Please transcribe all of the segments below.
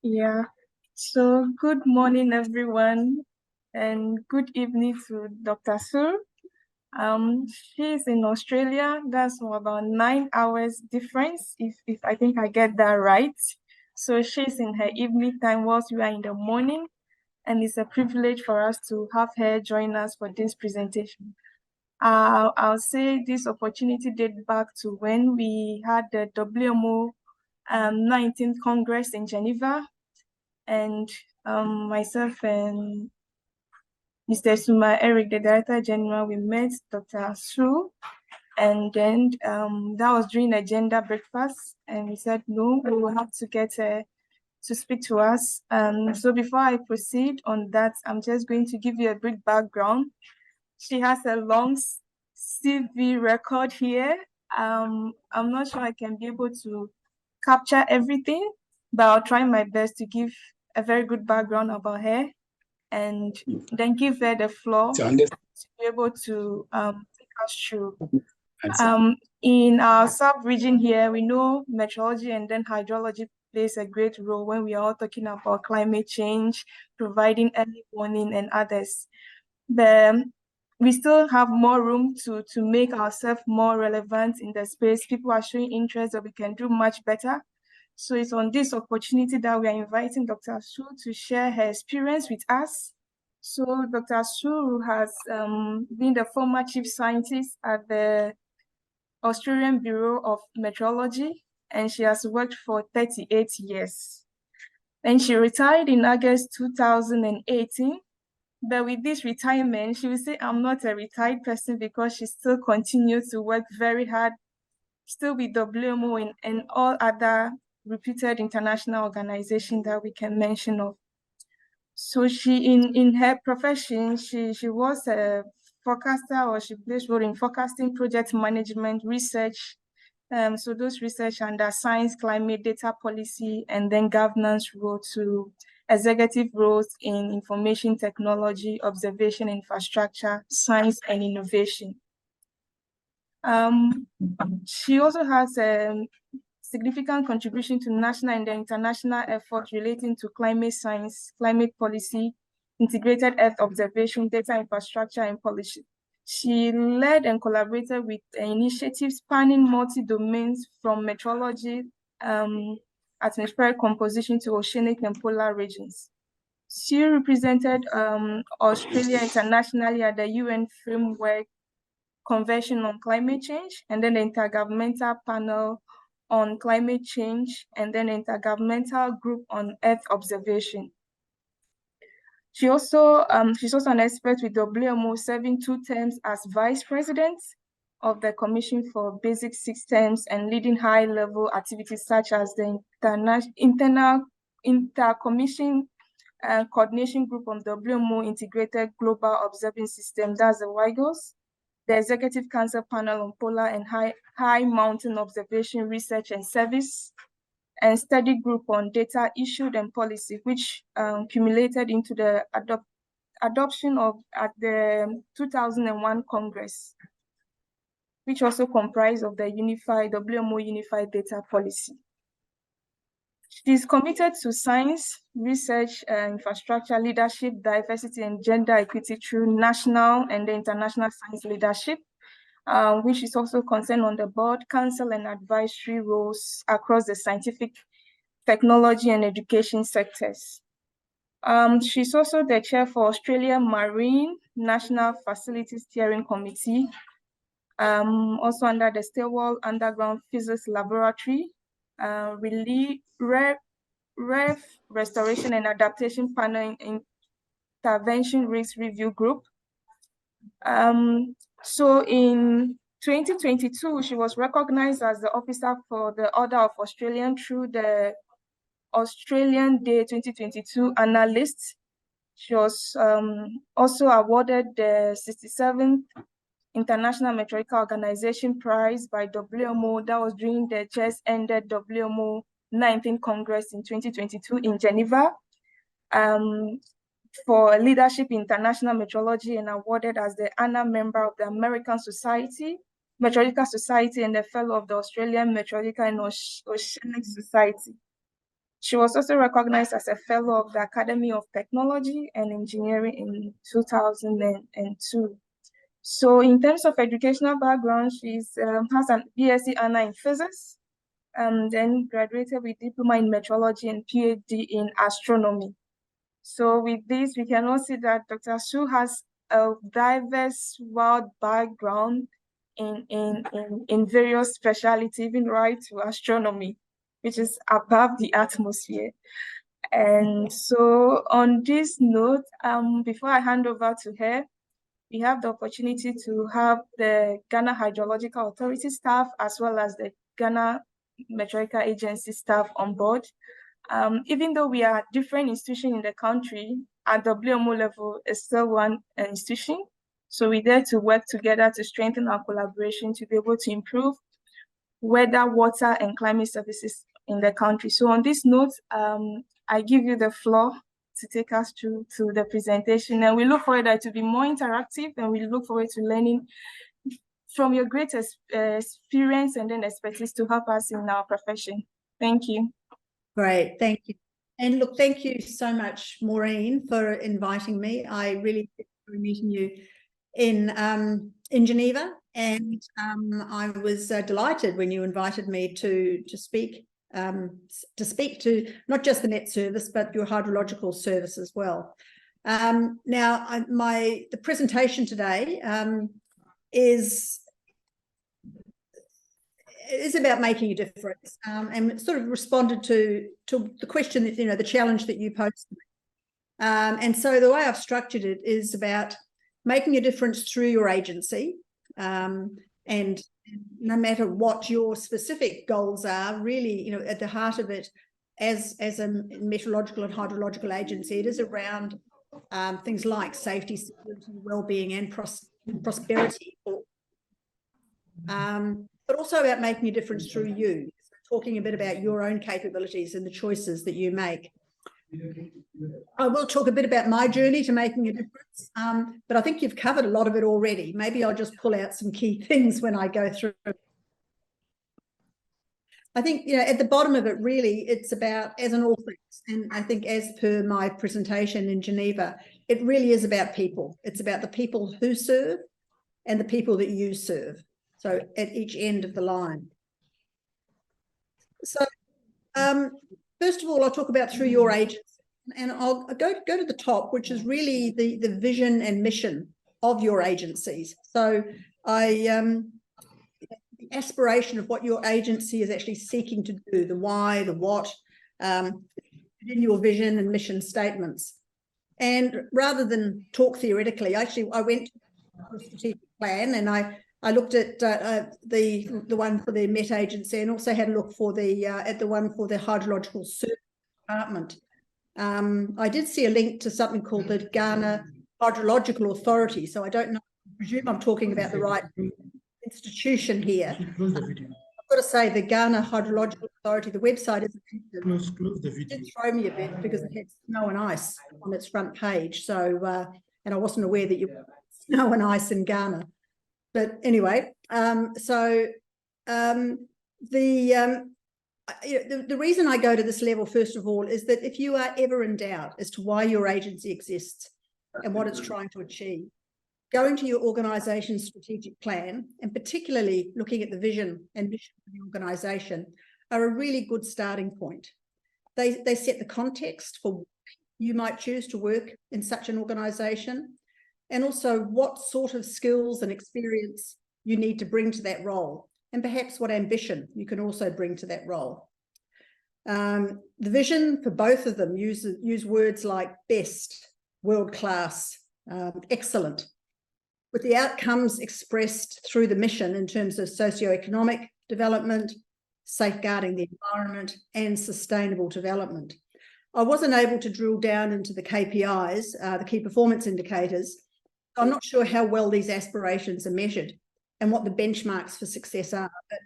Yeah. So good morning, everyone, and good evening to Dr. Sur. She's in Australia. That's about 9 hours difference, if I think I get that right. So she's in her evening time whilst we are in the morning, and it's a privilege for us to have her join us for this presentation. I'll say this opportunity date back to when we had the WMO 19th Congress in Geneva, and myself and Mr. Suma Eric, the Director General, we met Dr. Su, and then that was during a gender breakfast, and we said, no, we will have to get her to speak to us. So before I proceed on that, I'm just going to give you a brief background. She has a long CV record here. I'm not sure I can be able to capture everything, but I'll try my best to give a very good background about her and then give her the floor to be able to take us through. In our sub-region here, we know meteorology and then hydrology plays a great role when we are all talking about climate change, providing early warning and others. We still have more room to make ourselves more relevant in the space. People are showing interest that we can do much better. So it's on this opportunity that we are inviting Dr. Su to share her experience with us. So Dr. Su has been the former chief scientist at the Australian Bureau of Meteorology, and she has worked for 38 years. And she retired in August 2018. But with this retirement, she will say, I'm not a retired person because she still continues to work very hard, still with WMO and all other reputed international organizations that we can mention of. So she, in her profession, she was a forecaster, or she plays role in forecasting, project management, research. So those research under science, climate, data policy, and then governance role to executive roles in information technology, observation infrastructure, science, and innovation. She also has a significant contribution to national and international efforts relating to climate science, climate policy, integrated Earth observation, data infrastructure, and policy. She led and collaborated with initiatives spanning multi-domains from meteorology, atmospheric composition to oceanic and polar regions. She represented Australia internationally at the UN Framework Convention on Climate Change, and then the Intergovernmental Panel on Climate Change, and then Intergovernmental Group on Earth Observation. She's also an expert with WMO, serving 2 terms as Vice President of the Commission for Basic Systems and leading high-level activities such as the Intercommission Coordination Group on WMO Integrated Global Observing System, that's the WIGOS, the Executive Council Panel on Polar and High Mountain Observation Research and Service, and Study Group on Data Issued and Policy, which cumulated into the adoption at the 2001 Congress, which also comprised of the WMO Unified Data Policy. She's committed to science, research, infrastructure, leadership, diversity, and gender equity through national and international science leadership, which is also concerned on the board, council, and advisory roles across the scientific, technology, and education sectors. She's also the chair for Australian Marine National Facilities Steering Committee, also under the Stillwell Underground Physics Laboratory, Restoration and Adaptation Panel Intervention Risk Review Group. So in 2022, she was recognized as the officer for the Order of Australian through the Australian Day 2022 Analyst. She was also awarded the 67th International Meteorological Organization Prize by WMO. That was during the just ended WMO 19th Congress in 2022 in Geneva, for leadership in international meteorology, and awarded as the Anna member of the American Meteorological Society, and the fellow of the Australian Meteorological and Oceanic Society. She was also recognized as a fellow of the Academy of Technology and Engineering in 2002. So in terms of educational background, she has an BSc Honor in Physics, and then graduated with diploma in meteorology and PhD in astronomy. So with this, we can all see that Dr. Su has a diverse, wide background in various specialties, even right to astronomy, which is above the atmosphere. And so on this note, before I hand over to her, we have the opportunity to have the Ghana Hydrological Authority staff as well as the Ghana Meteorological Agency staff on board. Even though we are different institutions in the country, at WMO level is still one institution. So we're there to work together to strengthen our collaboration to be able to improve weather, water, and climate services in the country. So on this note, I give you the floor to take us through to the presentation, and we look forward to be more interactive, and we look forward to learning from your great experience and then expertise to help us in our profession. Thank you. Great, thank you. And look, thank you so much, Maureen, for inviting me. I really enjoyed meeting you in Geneva, and I was delighted when you invited me to speak to not just the Met Service, but your hydrological service as well. Now, the presentation today is about making a difference, and it sort of responded to the question that, the challenge that you posed. And so the way I've structured it is about making a difference through your agency, and no matter what your specific goals are, really, at the heart of it, as a meteorological and hydrological agency, it is around things like safety, security, well-being, and prosperity, but also about making a difference through you, talking a bit about your own capabilities and the choices that you make. I will talk a bit about my journey to making a difference, but I think you've covered a lot of it already. Maybe I'll just pull out some key things when I go through. I think, at the bottom of it, really, it's about, as in all things, and I think as per my presentation in Geneva, it really is about people. It's about the people who serve and the people that you serve. So at each end of the line. So first of all, I'll talk about through your agency, and I'll go to the top, which is really the vision and mission of your agencies. So the aspiration of what your agency is actually seeking to do, the why, the what, in your vision and mission statements. And rather than talk theoretically, actually, I went to a strategic plan, and I looked at the one for the Met Agency, and also had a look for at the one for the Hydrological Service Department. I did see a link to something called the Ghana Hydrological Authority, so I don't know, I presume I'm talking about the right institution here. I've got to say, the Ghana Hydrological Authority, the website isn't active. Close the video. It did throw me a bit because it had snow and ice on its front page, so and I wasn't aware that you had snow and ice in Ghana. But anyway, the reason I go to this level, first of all, is that if you are ever in doubt as to why your agency exists and what it's trying to achieve, going to your organisation's strategic plan, and particularly looking at the vision and mission of the organisation, are a really good starting point. They set the context for why you might choose to work in such an organisation, and also what sort of skills and experience you need to bring to that role, and perhaps what ambition you can also bring to that role. The vision for both of them use words like best, world-class, excellent, with the outcomes expressed through the mission in terms of socioeconomic development, safeguarding the environment, and sustainable development. I wasn't able to drill down into the KPIs, the key performance indicators. I'm not sure how well these aspirations are measured and what the benchmarks for success are. But,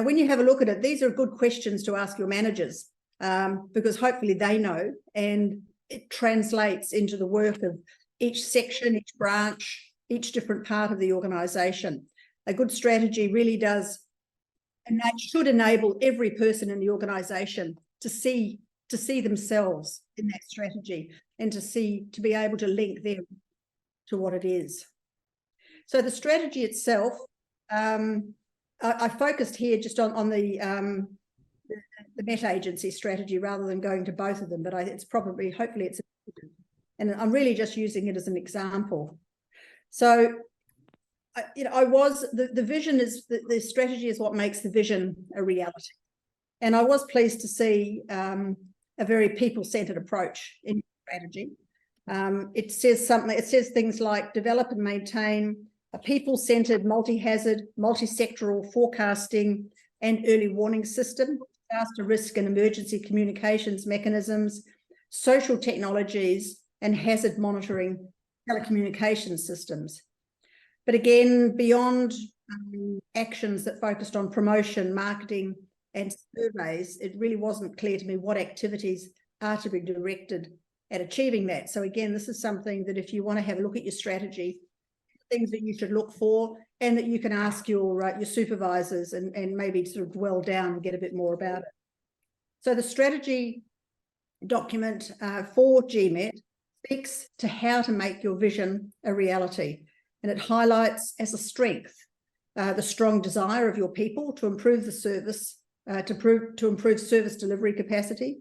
when you have a look at it, these are good questions to ask your managers, because hopefully they know, and it translates into the work of each section, each branch, each different part of the organisation. A good strategy really does, and that should enable every person in the organisation to see to see themselves in that strategy and to be able to link them to what it is. So the strategy itself, I focused here just on the Met Agency strategy rather than going to both of them, but it's probably, hopefully it's, and I'm really just using it as an example. So, the vision is, the strategy is what makes the vision a reality. And I was pleased to see a very people-centered approach in strategy. It says things like develop and maintain a people-centered, multi-hazard, multi-sectoral forecasting and early warning system, disaster risk and emergency communications mechanisms, social technologies, and hazard monitoring telecommunications systems. But again, beyond actions that focused on promotion, marketing, and surveys, it really wasn't clear to me what activities are to be directed at achieving that. So again, this is something that if you want to have a look at your strategy, things that you should look for, and that you can ask your supervisors and maybe sort of dwell down and get a bit more about it. So the strategy document for GMET speaks to how to make your vision a reality, and it highlights as a strength the strong desire of your people to improve the service, to improve service delivery capacity,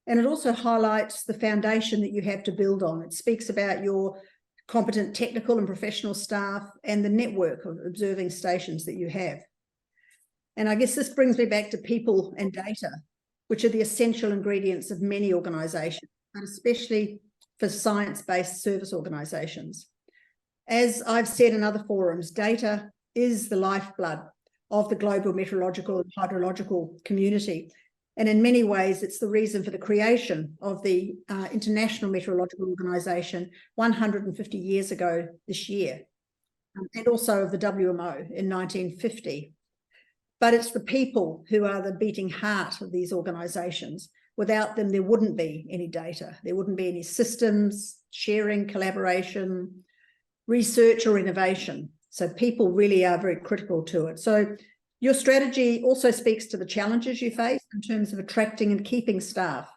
and it also highlights the foundation that you have to build on. It speaks about your competent technical and professional staff and the network of observing stations that you have. And I guess this brings me back to people and data, which are the essential ingredients of many organisations, but especially for science-based service organisations. As I've said in other forums, data is the lifeblood of the global meteorological and hydrological community. And in many ways, it's the reason for the creation of the International Meteorological Organization 150 years ago this year, and also of the WMO in 1950. But it's the people who are the beating heart of these organizations. Without them, there wouldn't be any data. There wouldn't be any systems, sharing, collaboration, research, or innovation. So people really are very critical to it. So your strategy also speaks to the challenges you face in terms of attracting and keeping staff.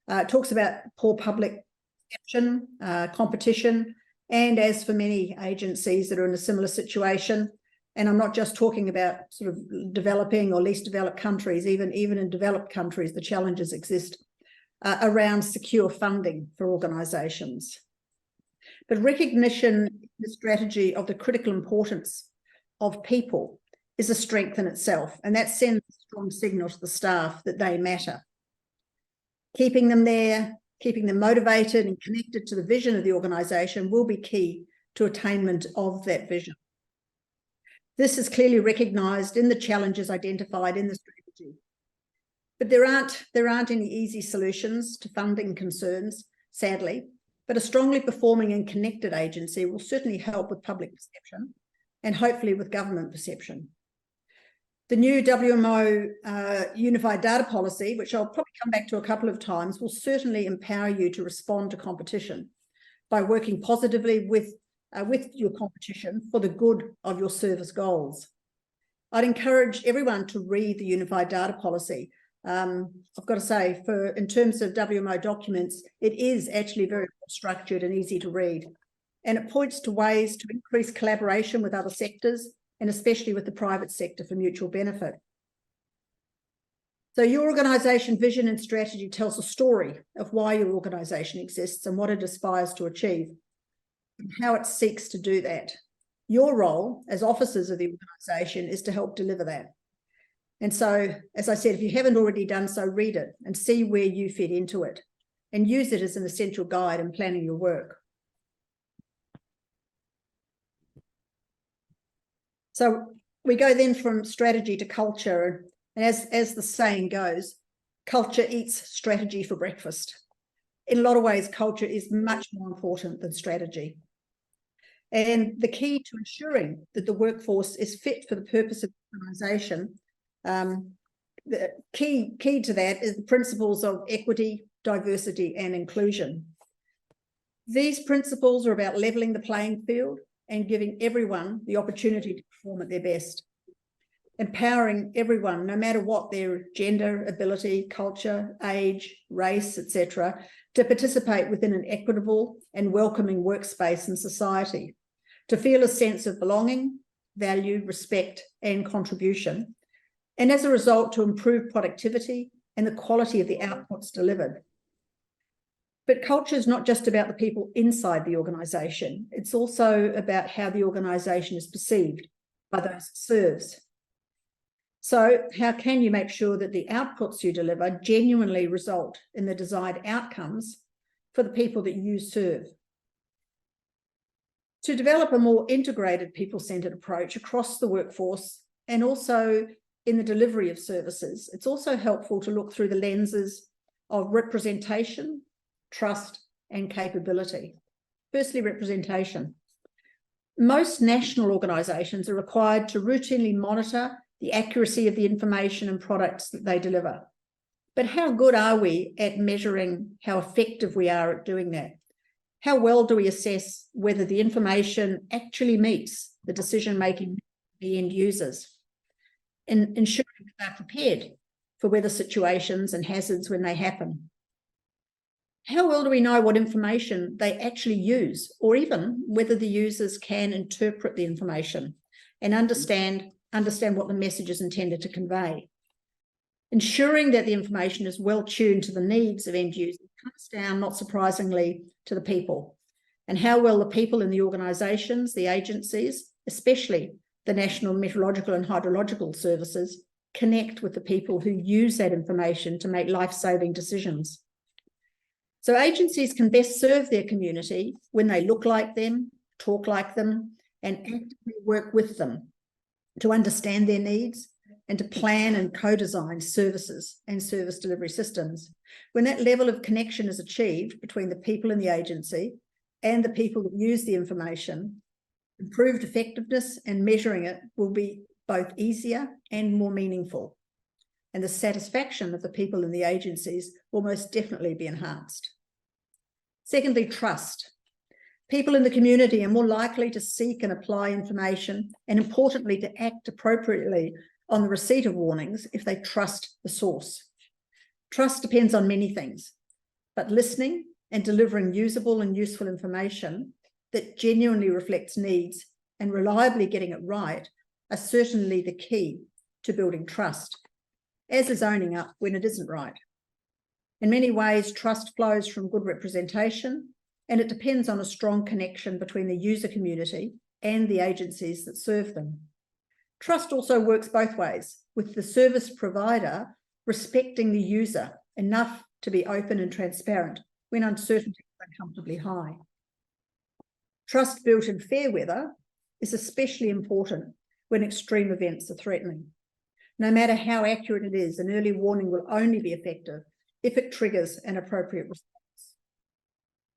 It talks about poor public perception, competition, and as for many agencies that are in a similar situation, and I'm not just talking about sort of developing or least developed countries, even in developed countries, the challenges exist around secure funding for organisations. But recognition in the strategy of the critical importance of people is a strength in itself, and that sends a strong signal to the staff that they matter. Keeping them there, keeping them motivated and connected to the vision of the organisation will be key to attainment of that vision. This is clearly recognised in the challenges identified in the strategy. But there aren't any easy solutions to funding concerns, sadly, but a strongly performing and connected agency will certainly help with public perception and hopefully with government perception. The new WMO Unified Data Policy, which I'll probably come back to a couple of times, will certainly empower you to respond to competition by working positively with your competition for the good of your service goals. I'd encourage everyone to read the Unified Data Policy. I've got to say, in terms of WMO documents, it is actually very well structured and easy to read. And it points to ways to increase collaboration with other sectors, and especially with the private sector for mutual benefit. So your organisation vision and strategy tells a story of why your organisation exists and what it aspires to achieve, and how it seeks to do that. Your role as officers of the organisation is to help deliver that. And so, as I said, if you haven't already done so, read it and see where you fit into it, and use it as an essential guide in planning your work. So we go then from strategy to culture, and as the saying goes, culture eats strategy for breakfast. In a lot of ways, culture is much more important than strategy. And the key to ensuring that the workforce is fit for the purpose of the organisation, the key to that is the principles of equity, diversity, and inclusion. These principles are about levelling the playing field and giving everyone the opportunity to perform at their best. empowering everyone, no matter what their gender, ability, culture, age, race, etc., to participate within an equitable and welcoming workspace and society, to feel a sense of belonging, value, respect, and contribution, and as a result, to improve productivity and the quality of the outputs delivered. But culture is not just about the people inside the organisation, it's also about how the organisation is perceived by those it serves. So how can you make sure that the outputs you deliver genuinely result in the desired outcomes for the people that you serve? To develop a more integrated people-centred approach across the workforce and also in the delivery of services, it's also helpful to look through the lenses of representation, trust, and capability. Firstly, representation. Most national organisations are required to routinely monitor the accuracy of the information and products that they deliver. But how good are we at measuring how effective we are at doing that? How well do we assess whether the information actually meets the decision-making of the end users, and ensuring that they're prepared for weather situations and hazards when they happen? How well do we know what information they actually use, or even whether the users can interpret the information and understand what the message is intended to convey? Ensuring that the information is well tuned to the needs of end users comes down, not surprisingly, to the people, and how well the people in the organisations, the agencies, especially the National Meteorological and Hydrological services, connect with the people who use that information to make life-saving decisions. So agencies can best serve their community when they look like them, talk like them, and actively work with them to understand their needs and to plan and co-design services and service delivery systems. When that level of connection is achieved between the people in the agency and the people that use the information, improved effectiveness and measuring it will be both easier and more meaningful. And the satisfaction of the people in the agencies will most definitely be enhanced. Secondly, trust. People in the community are more likely to seek and apply information, and importantly, to act appropriately on the receipt of warnings if they trust the source. Trust depends on many things, but listening and delivering usable and useful information that genuinely reflects needs and reliably getting it right are certainly the key to building trust, as is owning up when it isn't right. In many ways, trust flows from good representation, and it depends on a strong connection between the user community and the agencies that serve them. Trust also works both ways, with the service provider respecting the user enough to be open and transparent when uncertainty is uncomfortably high. Trust built in fair weather is especially important when extreme events are threatening. No matter how accurate it is, an early warning will only be effective if it triggers an appropriate response.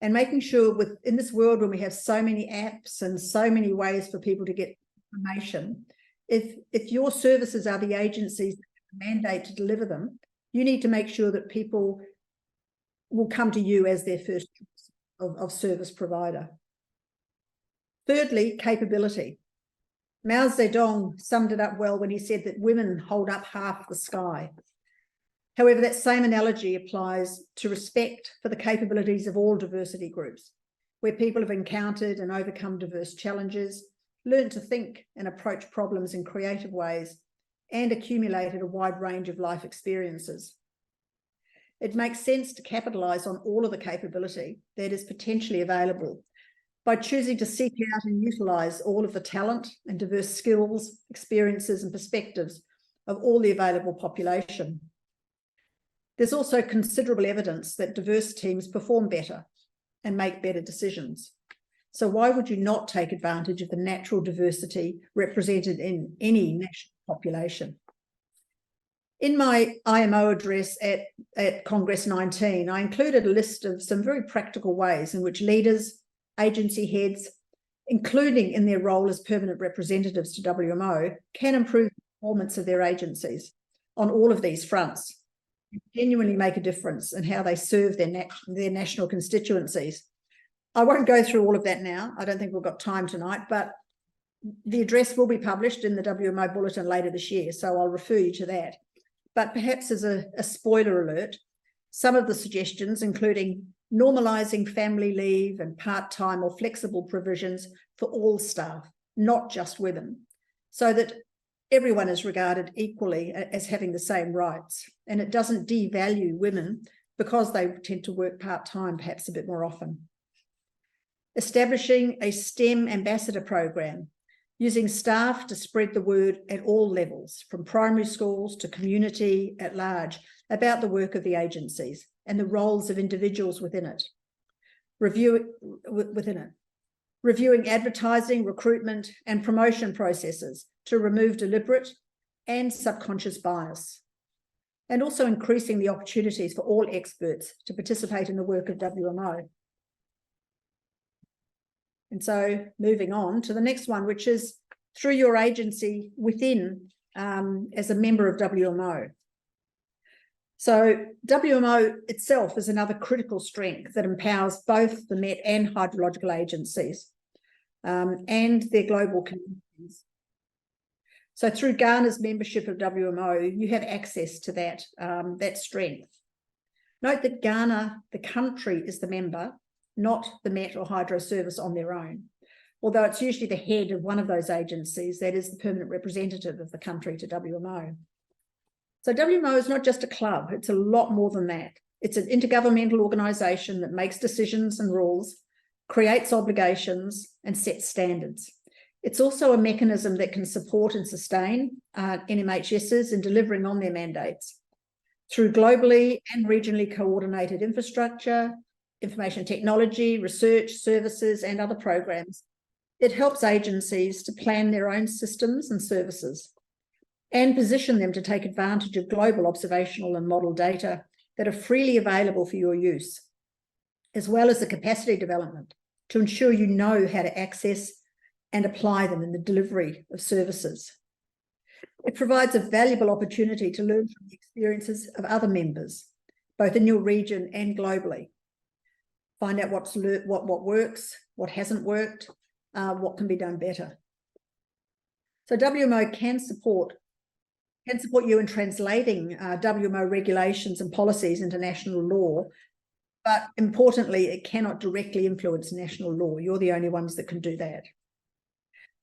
And making sure in this world when we have so many apps and so many ways for people to get information, if your services are the agencies that mandate to deliver them, you need to make sure that people will come to you as their first choice of service provider. Thirdly, capability. Mao Zedong summed it up well when he said that women hold up half the sky. However, that same analogy applies to respect for the capabilities of all diversity groups, where people have encountered and overcome diverse challenges, learned to think and approach problems in creative ways, and accumulated a wide range of life experiences. It makes sense to capitalise on all of the capability that is potentially available by choosing to seek out and utilise all of the talent and diverse skills, experiences, and perspectives of all the available population. There's also considerable evidence that diverse teams perform better and make better decisions. So why would you not take advantage of the natural diversity represented in any national population? In my IMO address at Congress 19, I included a list of some very practical ways in which leaders, agency heads, including in their role as permanent representatives to WMO, can improve the performance of their agencies on all of these fronts, and genuinely make a difference in how they serve their national constituencies. I won't go through all of that now. I don't think we've got time tonight, but The address will be published in the WMO bulletin later this year, so I'll refer you to that. But perhaps as a spoiler alert, some of the suggestions, including normalising family leave and part-time or flexible provisions for all staff, not just women, so that everyone is regarded equally as having the same rights, and it doesn't devalue women because they tend to work part-time perhaps a bit more often. Establishing a STEM ambassador program, using staff to spread the word at all levels, from primary schools to community at large, about the work of the agencies and the roles of individuals within it. Reviewing advertising, recruitment, and promotion processes to remove deliberate and subconscious bias, and also increasing the opportunities for all experts to participate in the work of WMO. And so moving on to the next one, which is through your agency within as a member of WMO. So WMO itself is another critical strength that empowers both the Met and hydrological agencies and their global communities. So through Ghana's membership of WMO, you have access to that strength. Note that Ghana, the country, is the member, not the Met or Hydro Service on their own, although it's usually the head of one of those agencies that is the permanent representative of the country to WMO. So WMO is not just a club, it's a lot more than that. It's an intergovernmental organisation that makes decisions and rules, creates obligations, and sets standards. It's also a mechanism that can support and sustain NMHSs in delivering on their mandates through globally and regionally coordinated infrastructure, information technology, research, services, and other programs. It helps agencies to plan their own systems and services and position them to take advantage of global observational and model data that are freely available for your use, as well as the capacity development to ensure you know how to access and apply them in the delivery of services. It provides a valuable opportunity to learn from the experiences of other members, both in your region and globally. Find out what works, what hasn't worked, what can be done better. So WMO can support you in translating WMO regulations and policies into national law, but importantly, it cannot directly influence national law. You're the only ones that can do that.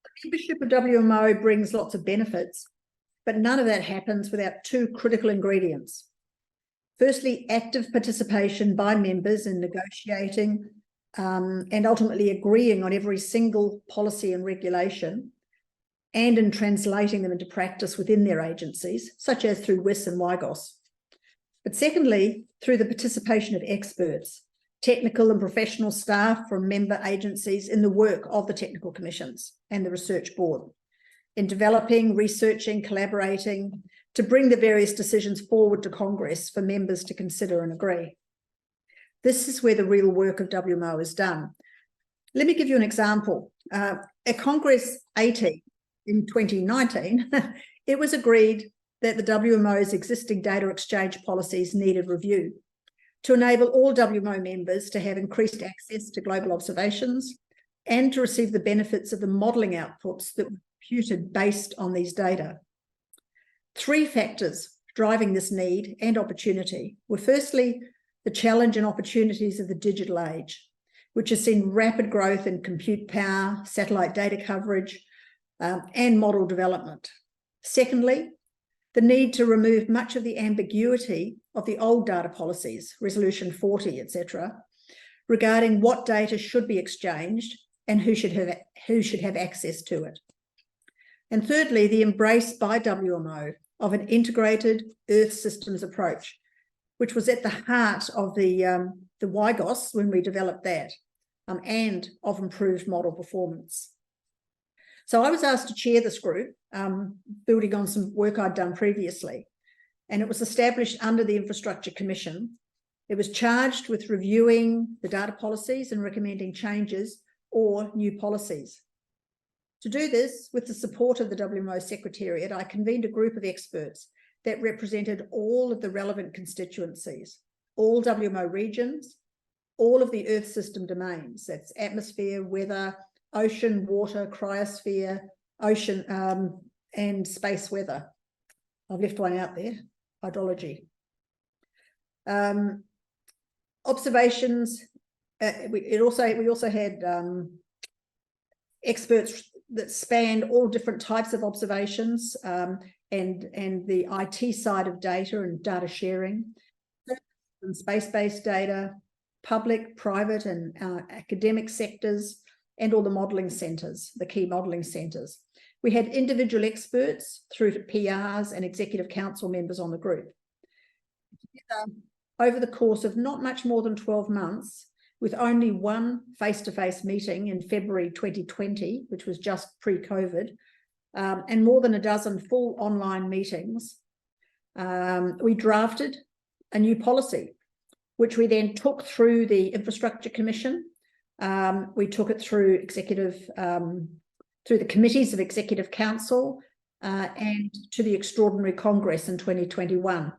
The membership of WMO brings lots of benefits, but none of that happens without two critical ingredients. Firstly, active participation by members in negotiating and ultimately agreeing on every single policy and regulation, and in translating them into practice within their agencies, such as through WIS and WIGOS. But secondly, through the participation of experts, technical and professional staff from member agencies in the work of the technical commissions and the research board, in developing, researching, collaborating, to bring the various decisions forward to Congress for members to consider and agree. This is where the real work of WMO is done. Let me give you an example. At Congress 80 in 2019, it was agreed that the WMO's existing data exchange policies needed review to enable all WMO members to have increased access to global observations and to receive the benefits of the modelling outputs that were computed based on these data. Three factors driving this need and opportunity were firstly, the challenge and opportunities of the digital age, which has seen rapid growth in compute power, satellite data coverage, and model development. Secondly, the need to remove much of the ambiguity of the old data policies, Resolution 40, etc., regarding what data should be exchanged and who should have access to it. And thirdly, the embrace by WMO of an integrated Earth systems approach, which was at the heart of the WIGOS when we developed that, and of improved model performance. So I was asked to chair this group, building on some work I'd done previously, and it was established under the Infrastructure Commission. It was charged with reviewing the data policies and recommending changes or new policies. To do this, with the support of the WMO Secretariat, I convened a group of experts that represented all of the relevant constituencies, all WMO regions, all of the Earth system domains, that's atmosphere, weather, ocean, water, cryosphere, ocean, and space weather. I've left one out there, hydrology. Observations, we also had experts that spanned all different types of observations, and the IT side of data and data sharing, and space-based data, public, private, and academic sectors, and all the modelling centres, the key modelling centres. We had individual experts through to PRs and executive council members on the group. Over the course of not much more than 12 months, with only one face-to-face meeting in February 2020, which was just pre-COVID, and more than a dozen full online meetings, we drafted a new policy, which we then took through the Infrastructure Commission. We took it through through the committees of Executive Council, and to the Extraordinary Congress in 2021.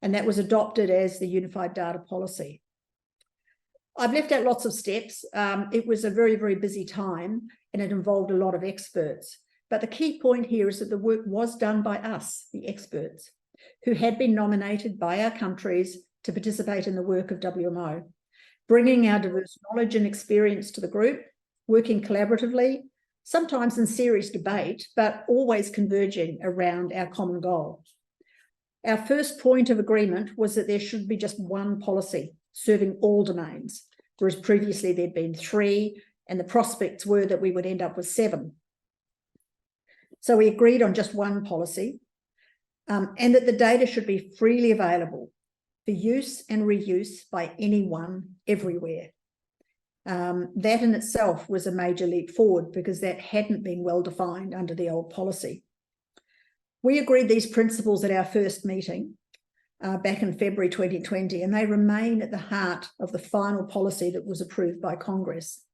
And that was adopted as the Unified Data Policy. I've left out lots of steps. It was a very, very busy time, and it involved a lot of experts. But the key point here is that the work was done by us, the experts, who had been nominated by our countries to participate in the work of WMO, bringing our diverse knowledge and experience to the group, working collaboratively, sometimes in serious debate, but always converging around our common goal. Our first point of agreement was that there should be just one policy serving all domains, whereas previously there'd been 3, and the prospects were that we would end up with 7. So we agreed on just one policy, and that the data should be freely available for use and reuse by anyone, everywhere. That in itself was a major leap forward, because that hadn't been well defined under the old policy. We agreed these principles at our first meeting back in February 2020, and they remain at the heart of the final policy that was approved by Congress.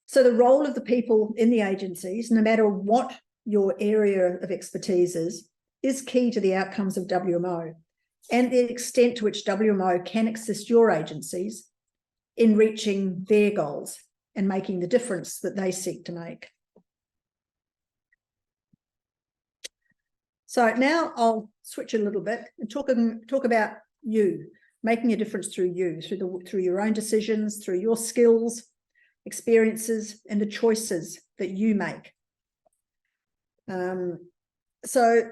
So the role of the people in the agencies, no matter what your area of expertise is key to the outcomes of WMO, and the extent to which WMO can assist your agencies in reaching their goals and making the difference that they seek to make. So now I'll switch a little bit and talk about you, making a difference through you, through your own decisions, through your skills, experiences, and the choices that you make. So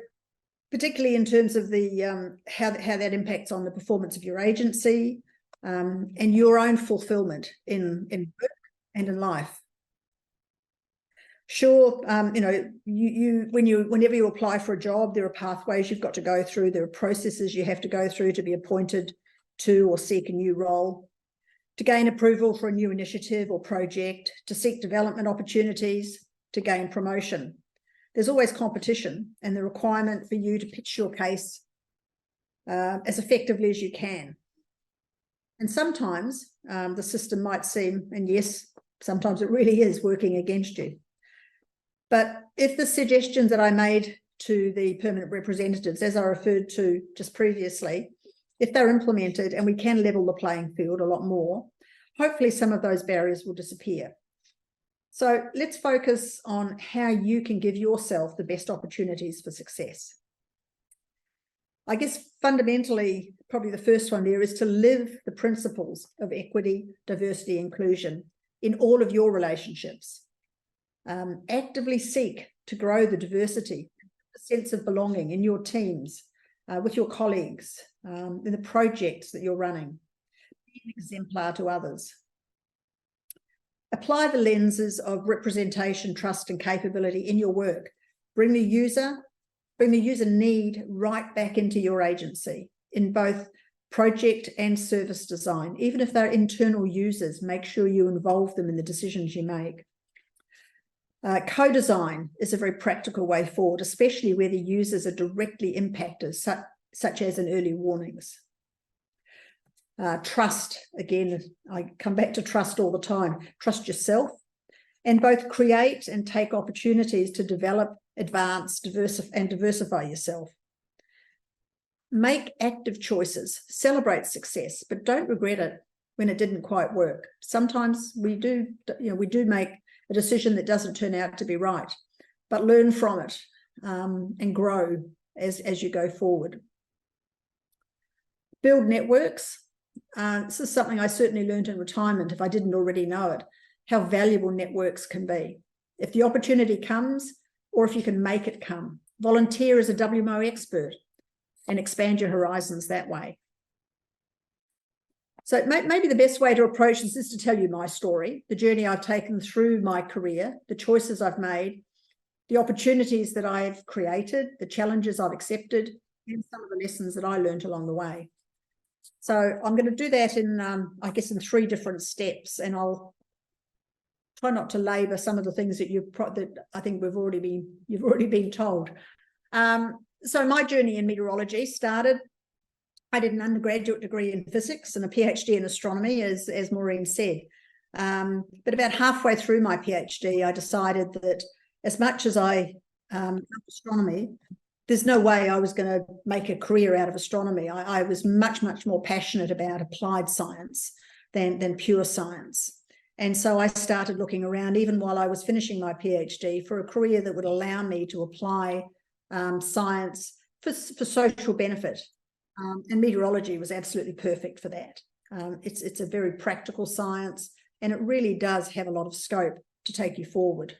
particularly in terms of the how that impacts on the performance of your agency, and your own fulfillment in work and in life. Sure, you know, whenever you apply for a job, there are pathways you've got to go through. There are processes you have to go through to be appointed to or seek a new role, to gain approval for a new initiative or project, to seek development opportunities, to gain promotion. There's always competition and the requirement for you to pitch your case as effectively as you can. And sometimes the system might seem, and yes, sometimes it really is working against you. But if the suggestions that I made to the permanent representatives, as I referred to just previously, if they're implemented and we can level the playing field a lot more, hopefully some of those barriers will disappear. So let's focus on how you can give yourself the best opportunities for success. I guess fundamentally, probably the first one there is to live the principles of equity, diversity, inclusion in all of your relationships. Actively seek to grow the diversity, the sense of belonging in your teams, with your colleagues, in the projects that you're running. Be an exemplar to others. Apply the lenses of representation, trust, and capability in your work. Bring the user need right back into your agency in both project and service design. Even if they're internal users, make sure you involve them in the decisions you make. Co-design is a very practical way forward, especially where the users are directly impacted, such as in early warnings. Trust, again, I come back to trust all the time. Trust yourself and both create and take opportunities to develop, advance, diversify yourself. Make active choices, celebrate success, but don't regret it when it didn't quite work. Sometimes we do make a decision that doesn't turn out to be right, but learn from it and grow as you go forward. Build networks. This is something I certainly learned in retirement, if I didn't already know it, how valuable networks can be. If the opportunity comes, or if you can make it come. Volunteer as a WMO expert and expand your horizons that way. So maybe the best way to approach this is to tell you my story, the journey I've taken through my career, the choices I've made, the opportunities that I've created, the challenges I've accepted, and some of the lessons that I learned along the way. So I'm going to do that in, I guess, in 3 different steps, and I'll try not to labour some of the things that that I think you've already been told. So my journey in meteorology started. I did an undergraduate degree in physics and a PhD in astronomy, as Maureen said. But about halfway through my PhD, I decided that as much as I love astronomy, there's no way I was going to make a career out of astronomy. I was much, much more passionate about applied science than pure science. And so I started looking around, even while I was finishing my PhD, for a career that would allow me to apply science for social benefit. And meteorology was absolutely perfect for that. It's a very practical science, and it really does have a lot of scope to take you forward.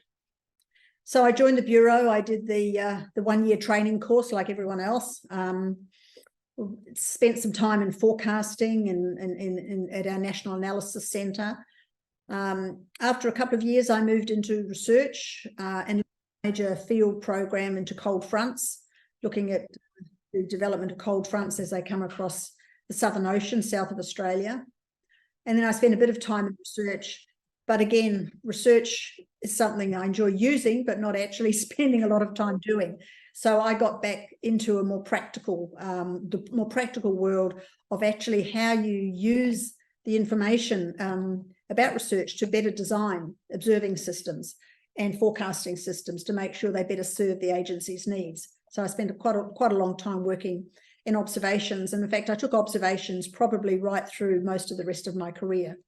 So I joined the Bureau. I did the 1-year training course like everyone else. Spent some time in forecasting and at our National Analysis Centre. After a couple of years, I moved into research and a major field program into cold fronts, looking at the development of cold fronts as they come across the Southern Ocean, south of Australia. And then I spent a bit of time in research. But again, research is something I enjoy using, but not actually spending a lot of time doing. So I got back into a more practical, the more practical world of actually how you use the information about research to better design observing systems and forecasting systems to make sure they better serve the agency's needs. So I spent quite a long time working in observations. And in fact, I took observations probably right through most of the rest of my career.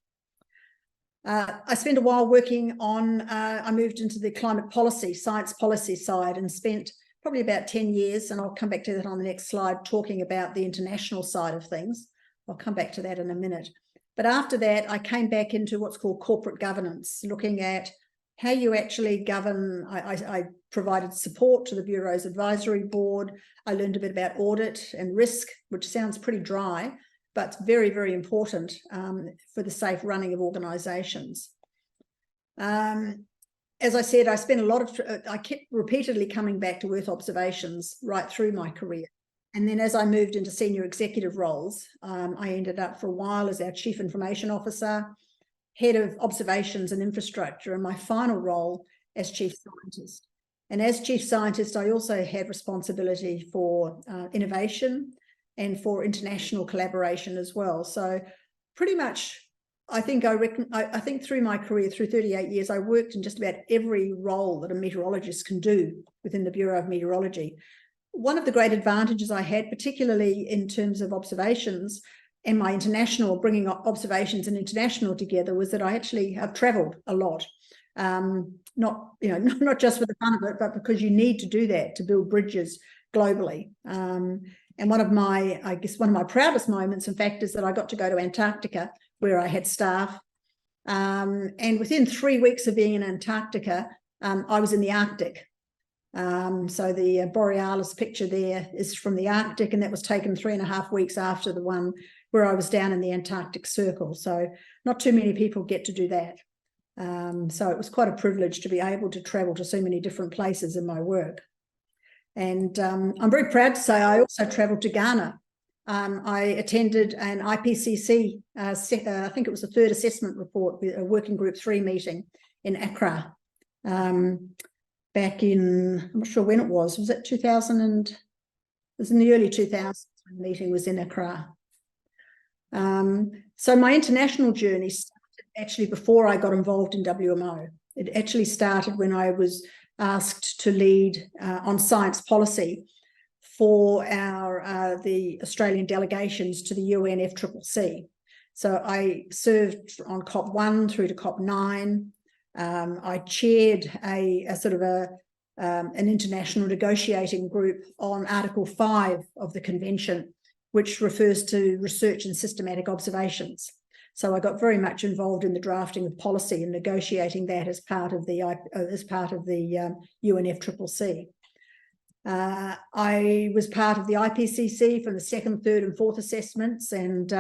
I spent a while working on, I moved into the climate policy, science policy side, and spent probably about 10 years, and I'll come back to that on the next slide, talking about the international side of things. I'll come back to that in a minute. But after that, I came back into what's called corporate governance, looking at how you actually govern. I provided support to the Bureau's advisory board. I learned a bit about audit and risk, which sounds pretty dry, but it's very, very important for the safe running of organisations. As I said, I spent a lot of, I kept repeatedly coming back to Earth observations right through my career. And then as I moved into senior executive roles, I ended up for a while as our Chief Information Officer, Head of Observations and Infrastructure, and my final role as Chief Scientist. And as Chief Scientist, I also had responsibility for innovation and for international collaboration as well. So pretty much, I think through my career, through 38 years, I worked in just about every role that a meteorologist can do within the Bureau of Meteorology. One of the great advantages I had, particularly in terms of observations and my international, bringing observations and international together, was that I've travelled a lot. Not just for the fun of it, but because you need to do that to build bridges globally. And one of my proudest moments, in fact, is that I got to go to Antarctica, where I had staff. And within 3 weeks of being in Antarctica, I was in the Arctic. So the Borealis picture there is from the Arctic, and that was taken 3.5 weeks after the one where I was down in the Antarctic Circle. So not too many people get to do that. So it was quite a privilege to be able to travel to so many different places in my work. And I'm very proud to say I also travelled to Ghana. I attended an IPCC, I think it was the third assessment report, a working group 3 meeting in Accra. Back in, I'm not sure when it was it 2000 and, it was in the early 2000s when the meeting was in Accra. So my international journey started actually before I got involved in WMO. It actually started when I was asked to lead on science policy for the Australian delegations to the UNFCCC. So I served on COP1 through to COP9. I chaired a sort of an international negotiating group on Article 5 of the Convention, which refers to research and systematic observations. So I got very much involved in the drafting of policy and negotiating that as part of the UNFCCC. I was part of the IPCC from the 2nd, 3rd, and 4th assessments, and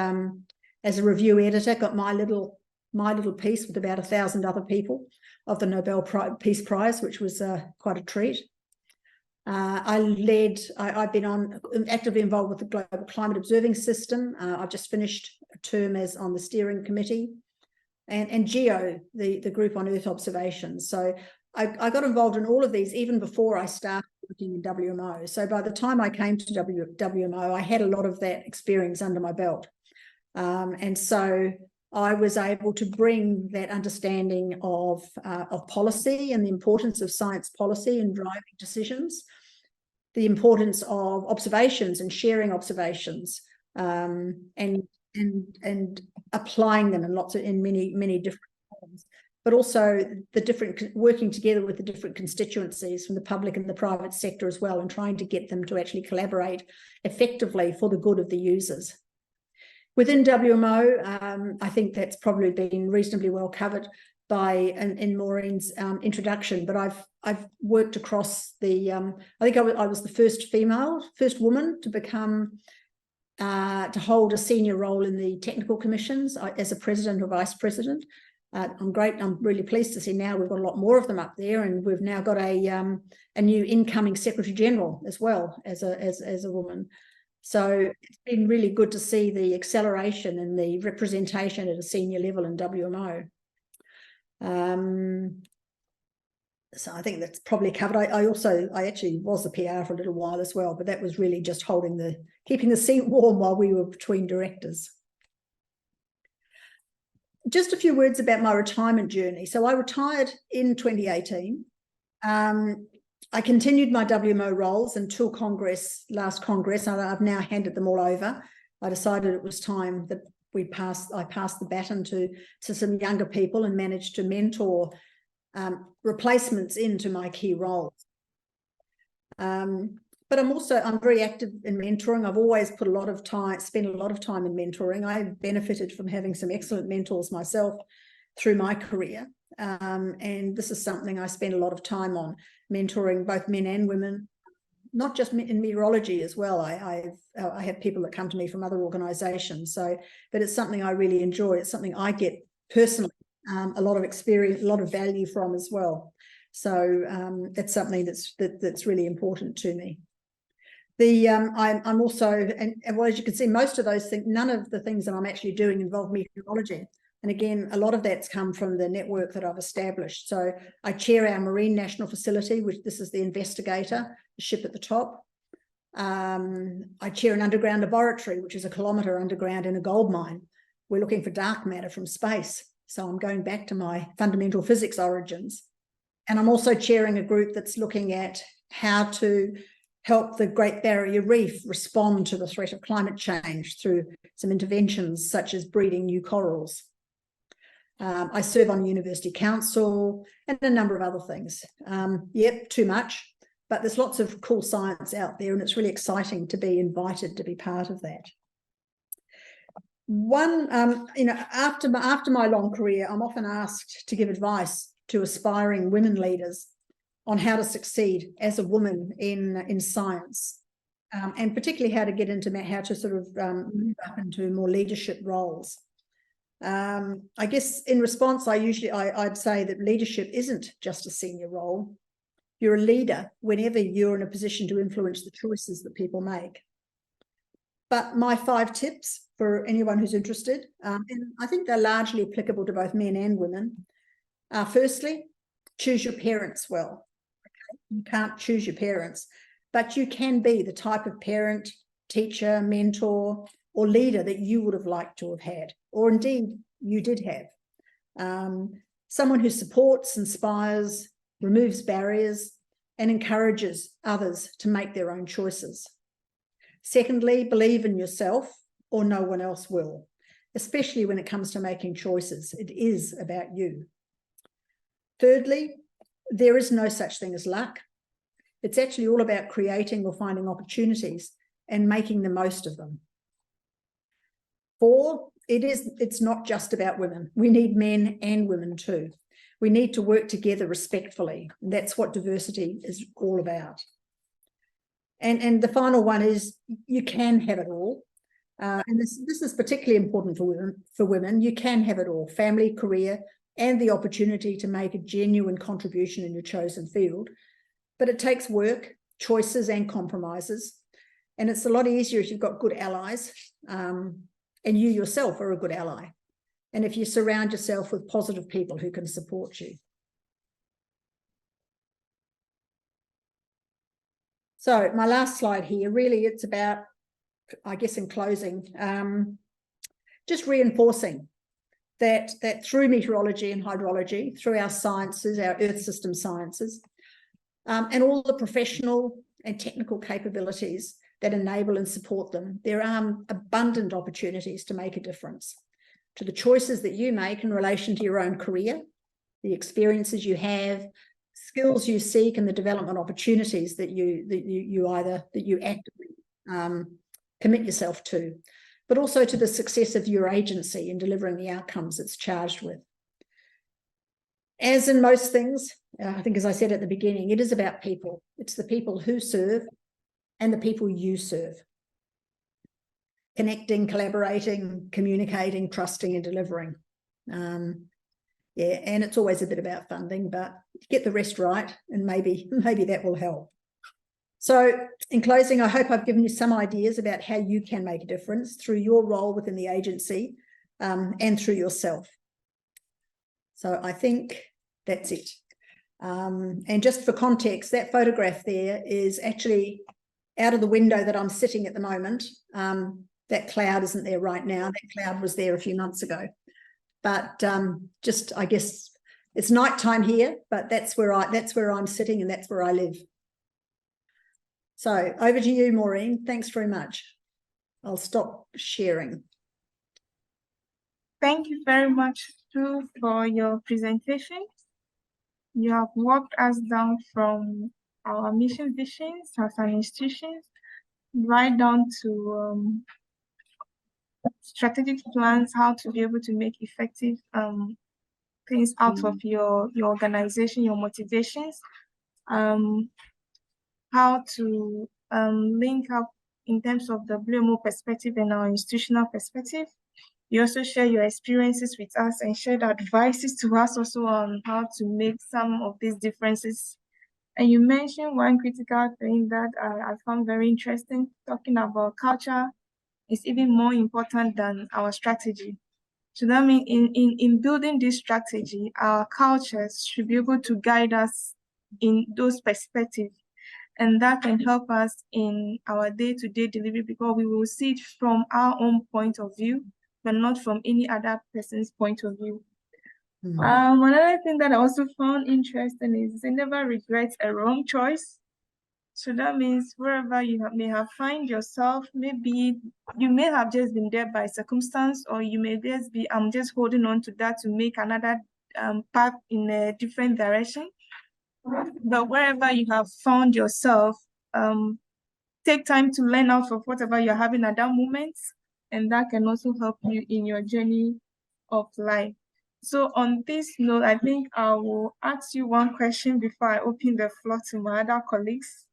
as a review editor, got my little piece with about 1,000 other people of the Nobel Peace Prize, which was quite a treat. I've been actively involved with the Global Climate Observing System. I've just finished a term on the steering committee, and GEO, the group on Earth observations. So I got involved in all of these even before I started working in WMO. So by the time I came to WMO, I had a lot of that experience under my belt. And so I was able to bring that understanding of policy and the importance of science policy in driving decisions, the importance of observations and sharing observations, and applying them in many different forms, but also working together with the different constituencies from the public and the private sector as well, and trying to get them to actually collaborate effectively for the good of the users. Within WMO, I think that's probably been reasonably well covered in Maureen's introduction, but I've worked across the, I think I was the first woman to become, to hold a senior role in the technical commissions as a president or vice president. I'm really pleased to see now we've got a lot more of them up there, and we've now got a new incoming Secretary General as well as a woman. So it's been really good to see the acceleration and the representation at a senior level in WMO. So I think that's probably covered. I actually was the PR for a little while as well, but that was really just keeping the seat warm while we were between directors. Just a few words about my retirement journey. So I retired in 2018. I continued my WMO roles until last Congress, and I've now handed them all over. I decided it was time that I passed the baton to some younger people and managed to mentor replacements into my key roles. But I'm very active in mentoring. I've always spent a lot of time in mentoring. I benefited from having some excellent mentors myself through my career. And this is something I spend a lot of time on, mentoring both men and women, not just in meteorology as well. I have people that come to me from other organisations. But it's something I really enjoy. It's something I get personally a lot of experience, a lot of value from as well. So it's something that's really important to me. I'm also, and well, as you can see, most of those things, none of the things that I'm actually doing involve meteorology. And again, a lot of that's come from the network that I've established. So I chair our Marine National Facility, which this is the Investigator, the ship at the top. I chair an underground laboratory, which is 1 kilometre underground in a gold mine. We're looking for dark matter from space. So I'm going back to my fundamental physics origins. And I'm also chairing a group that's looking at how to help the Great Barrier Reef respond to the threat of climate change through some interventions such as breeding new corals. I serve on the University Council and a number of other things. Yep, too much, but there's lots of cool science out there, and it's really exciting to be invited to be part of that. After my long career, I'm often asked to give advice to aspiring women leaders on how to succeed as a woman in science, and particularly how to sort of move up into more leadership roles. I guess in response, I'd say that leadership isn't just a senior role. You're a leader whenever you're in a position to influence the choices that people make. But my 5 tips for anyone who's interested, and I think they're largely applicable to both men and women. Firstly, choose your parents well. Okay? You can't choose your parents, but you can be the type of parent, teacher, mentor, or leader that you would have liked to have had, or indeed you did have. Someone who supports, inspires, removes barriers, and encourages others to make their own choices. Secondly, believe in yourself or no one else will, especially when it comes to making choices. It is about you. Thirdly, there is no such thing as luck. It's actually all about creating or finding opportunities and making the most of them. 4, it's not just about women. We need men and women too. We need to work together respectfully. And that's what diversity is all about. And the final one is you can have it all. And this is particularly important for women. You can have it all: family, career, and the opportunity to make a genuine contribution in your chosen field. But it takes work, choices, and compromises. And it's a lot easier if you've got good allies, and you yourself are a good ally. And if you surround yourself with positive people who can support you. So my last slide here, really, it's about, I guess in closing, just reinforcing that through meteorology and hydrology, through our sciences, our earth system sciences, and all the professional and technical capabilities that enable and support them, there are abundant opportunities to make a difference to the choices that you make in relation to your own career, the experiences you have, skills you seek, and the development opportunities that you actively commit yourself to, but also to the success of your agency in delivering the outcomes it's charged with. As in most things, I think, as I said at the beginning, it is about people. It's the people who serve and the people you serve. Connecting, collaborating, communicating, trusting, and delivering. Yeah, and it's always a bit about funding, but get the rest right, and maybe that will help. So in closing, I hope I've given you some ideas about how you can make a difference through your role within the agency, and through yourself. So I think that's it. And just for context, that photograph there is actually out of the window that I'm sitting at the moment. That cloud isn't there right now. That cloud was there a few months ago. But just, I guess, it's nighttime here, but that's where I'm sitting, and that's where I live. So over to you, Maureen. Thanks very much. I'll stop sharing. Thank you very much, Sue, for your presentation. You have walked us down from our mission visions as an institution right down to strategic plans, how to be able to make effective things out of your organization, your motivations, how to link up in terms of the WMO perspective and our institutional perspective. You also share your experiences with us and shared advices to us also on how to make some of these differences. And you mentioned one critical thing that I found very interesting, talking about culture is even more important than our strategy. So that means in building this strategy, our cultures should be able to guide us in those perspectives. And that can help us in our day-to-day delivery, because we will see it from our own point of view, but not from any other person's point of view. Another thing that I also found interesting is they never regret a wrong choice. So that means wherever you may have found yourself, maybe you may have just been there by circumstance, or you may just be, I'm just holding on to that to make another path in a different direction. But wherever you have found yourself, take time to learn out of whatever you're having at that moment, and that can also help you in your journey of life. So on this note, I think I will ask you one question before I open the floor to my other colleagues.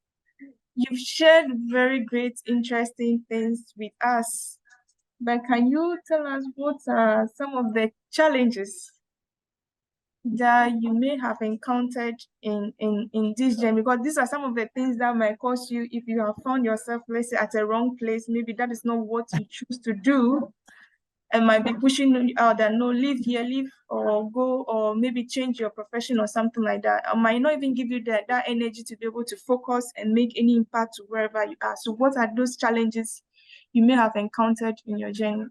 You've shared very great, interesting things with us, but can you tell us what are some of the challenges that you may have encountered in this journey? Because these are some of the things that might cause you, if you have found yourself, let's say, at a wrong place, maybe that is not what you choose to do, and might be pushing you out that no, leave here, leave, or go, or maybe change your profession or something like that. I might not even give you that energy to be able to focus and make any impact to wherever you are. So what are those challenges you may have encountered in your journey?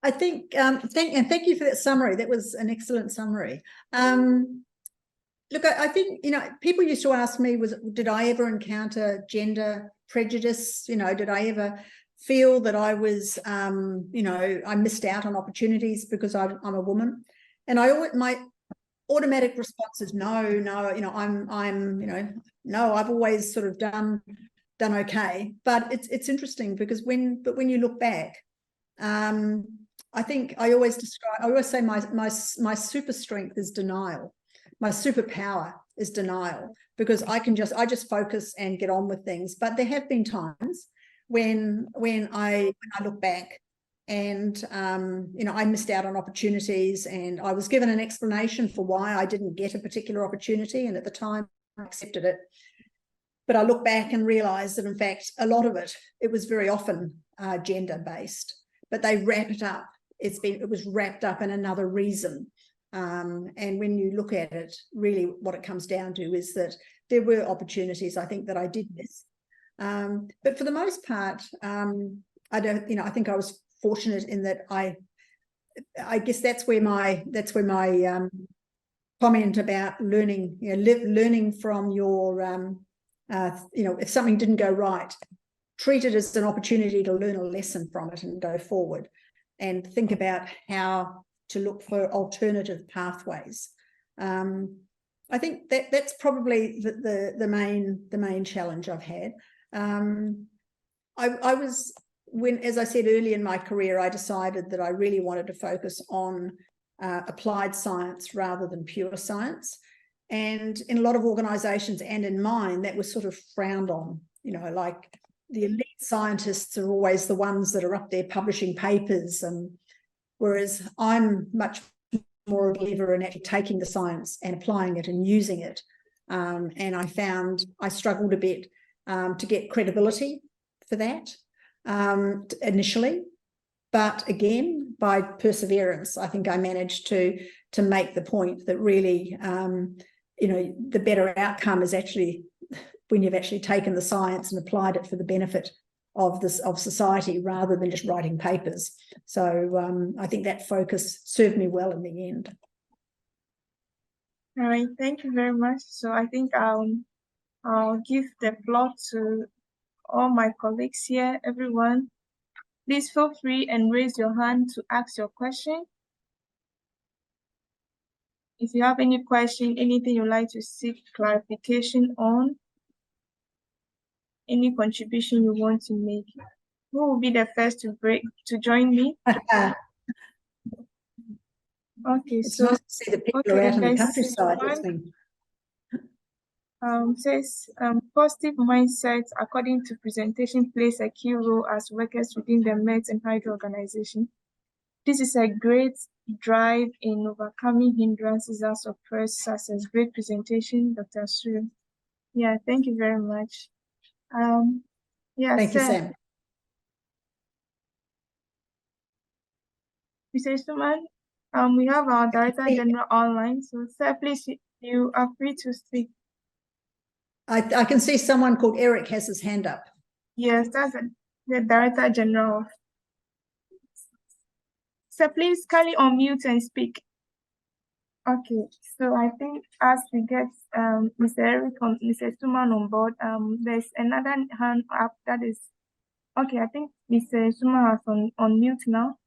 I think, thank you for that summary. That was an excellent summary. Look, I think, people used to ask me, did I ever encounter gender prejudice? Did I ever feel that I was, I missed out on opportunities because I'm a woman? And my automatic response is no, no, I've always sort of done okay. But it's interesting because when you look back, I think I always say my super strength is denial. My superpower is denial, because I just focus and get on with things. But there have been times when I look back and I missed out on opportunities, and I was given an explanation for why I didn't get a particular opportunity, and at the time I accepted it. But I look back and realize that in fact a lot of it was very often gender based, but they wrap it up. It was wrapped up in another reason. And when you look at it, really what it comes down to is that there were opportunities I think that I did miss. But for the most part, I think I was fortunate in that I guess that's where my comment about learning, learning from your, if something didn't go right, treat it as an opportunity to learn a lesson from it and go forward, and think about how to look for alternative pathways. I think that's probably the main challenge I've had. I was, as I said early in my career, I decided that I really wanted to focus on applied science rather than pure science. And in a lot of organizations, and in mine, that was sort of frowned on, like the elite scientists are always the ones that are up there publishing papers, and whereas I'm much more a believer in actually taking the science and applying it and using it. And I found I struggled a bit to get credibility for that initially. But again, by perseverance, I think I managed to make the point that really, the better outcome is actually when you've actually taken the science and applied it for the benefit of society, rather than just writing papers. So I think that focus served me well in the end. All right, thank you very much. So I think I'll give the floor to all my colleagues here. Everyone, please feel free and raise your hand to ask your question. If you have any question, anything you'd like to seek clarification on, any contribution you want to make, who will be the first to join me? Okay, it's so nice to see that people are out in the countryside. Says positive mindset, according to presentation, plays a key role as workers within the Met and Hydro organization. This is a great drive in overcoming hindrances that suppress success. Great presentation, Dr. Su. Yeah, thank you very much. Yeah, thank you, Sam. Mr. Suman, we have our Director General online, so sir, please, you are free to speak. I can see someone called Eric has his hand up. Yes, that's the Director General. So please kindly unmute and speak. Okay, so I think as we get Mr. Eric and Mr. Suman on board, there's another hand up that is okay. I think Mr. Suman has on mute now.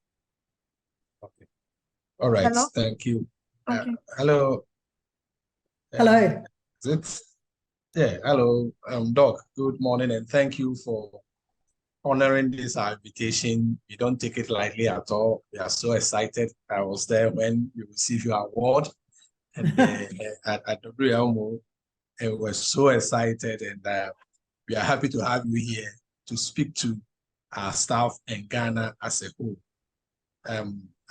Okay. All right. Hello? Thank you. Okay. Hello. Hello. Yeah. Hello, Doc. Good morning, and thank you for honoring this invitation. You don't take it lightly at all. We are so excited. I was there when you received your award, and at WLMO, and we're so excited, and we are happy to have you here to speak to our staff and Ghana as a whole.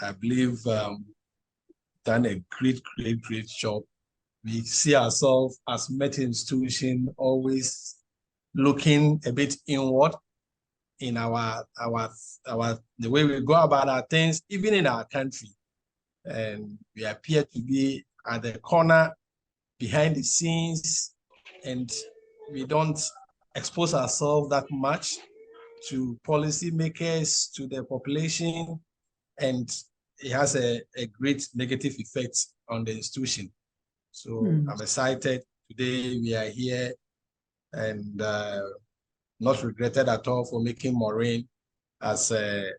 I believe done a great job. We see ourselves as Met institution always looking a bit inward in the way we go about our things, even in our country. And we appear to be at the corner behind the scenes, and we don't expose ourselves that much to policymakers, to the population, and it has a great negative effect on the institution. So I'm excited. Today we are here, and not regretted at all for making Maureen as an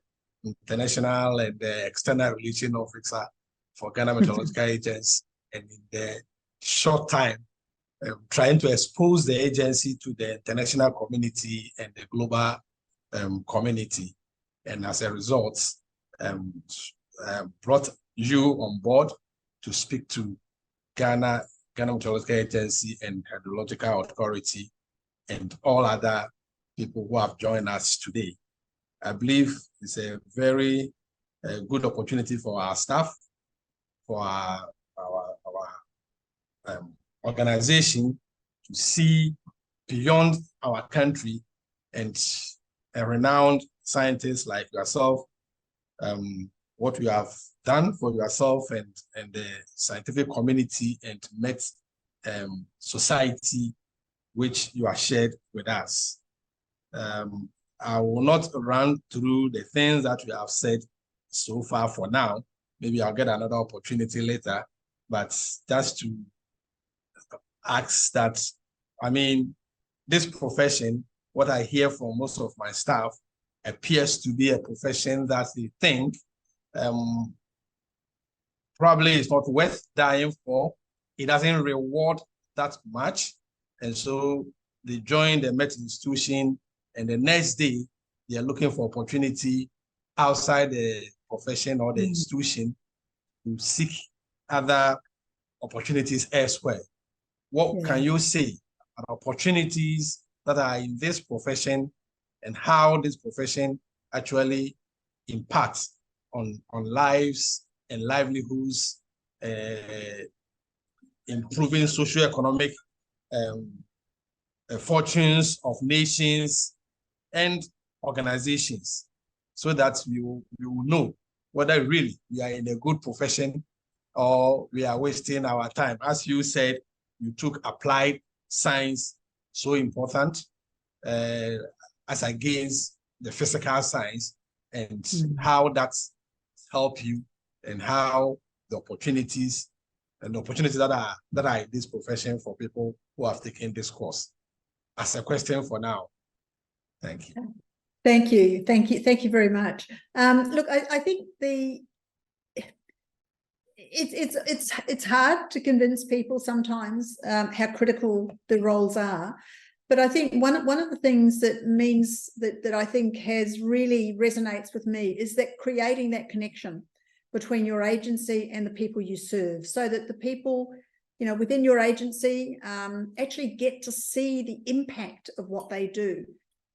international and external relation officer for Ghana Meteorological Agency. and in the short time, trying to expose the agency to the international community and the global community. And as a result, brought you on board to speak to Ghana Meteorological Agency and Hydrological Authority and all other people who have joined us today. I believe it's a very good opportunity for our staff, for our organization to see beyond our country, and a renowned scientist like yourself, what you have done for yourself and the scientific community, and met society, which you have shared with us. I will not run through the things that you have said so far for now. Maybe I'll get another opportunity later, but just to ask that, I mean, this profession, what I hear from most of my staff, appears to be a profession that they think probably is not worth dying for. It doesn't reward that much. And so they join the Met institution, and the next day they are looking for opportunity outside the profession or the institution to seek other opportunities elsewhere. What can you say about opportunities that are in this profession, and how this profession actually impacts on lives and livelihoods, improving socioeconomic fortunes of nations and organizations, so that we will know whether really we are in a good profession or we are wasting our time. As you said, you took applied science, so important, as against the physical science, and how that's help you, and how the opportunities that are in this profession for people who have taken this course. As a question for now. Thank you. Thank you. Thank you very much. Look, I think it's hard to convince people sometimes how critical the roles are. But I think one of the things that means that I think has really resonates with me is that creating that connection between your agency and the people you serve, so that the people, you know, within your agency actually get to see the impact of what they do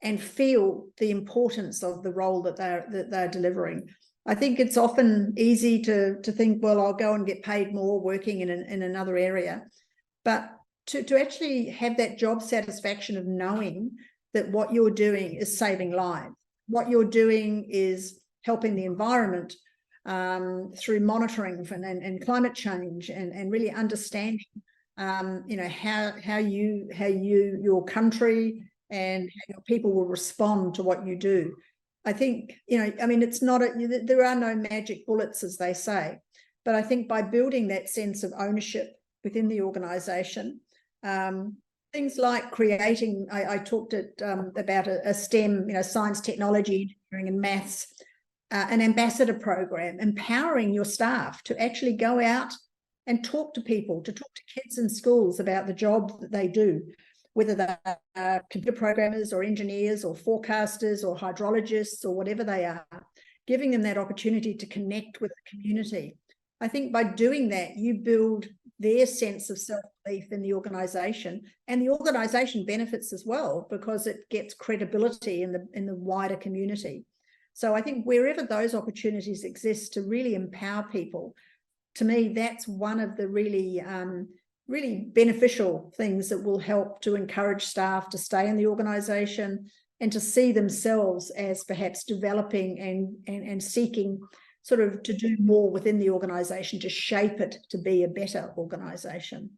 and feel the importance of the role that they're delivering. I think it's often easy to think, well, I'll go and get paid more working in another area, but to actually have that job satisfaction of knowing that what you're doing is saving lives, what you're doing is helping the environment through monitoring and climate change, and really understanding, you know, how your country and how your people will respond to what you do. I think, you know, I mean, it's not there are no magic bullets, as they say, but I think by building that sense of ownership within the organisation, things like creating, I talked about a STEM, you know, science, technology, engineering and maths, an ambassador program, empowering your staff to actually go out and talk to people, to talk to kids in schools about the job that they do, whether they're computer programmers or engineers or forecasters or hydrologists or whatever they are, giving them that opportunity to connect with the community. I think by doing that, you build their sense of self-belief in the organisation, and the organisation benefits as well because it gets credibility in the wider community. So I think wherever those opportunities exist to really empower people, to me, that's one of the really beneficial things that will help to encourage staff to stay in the organisation and to see themselves as perhaps developing and seeking sort of to do more within the organisation, to shape it to be a better organisation.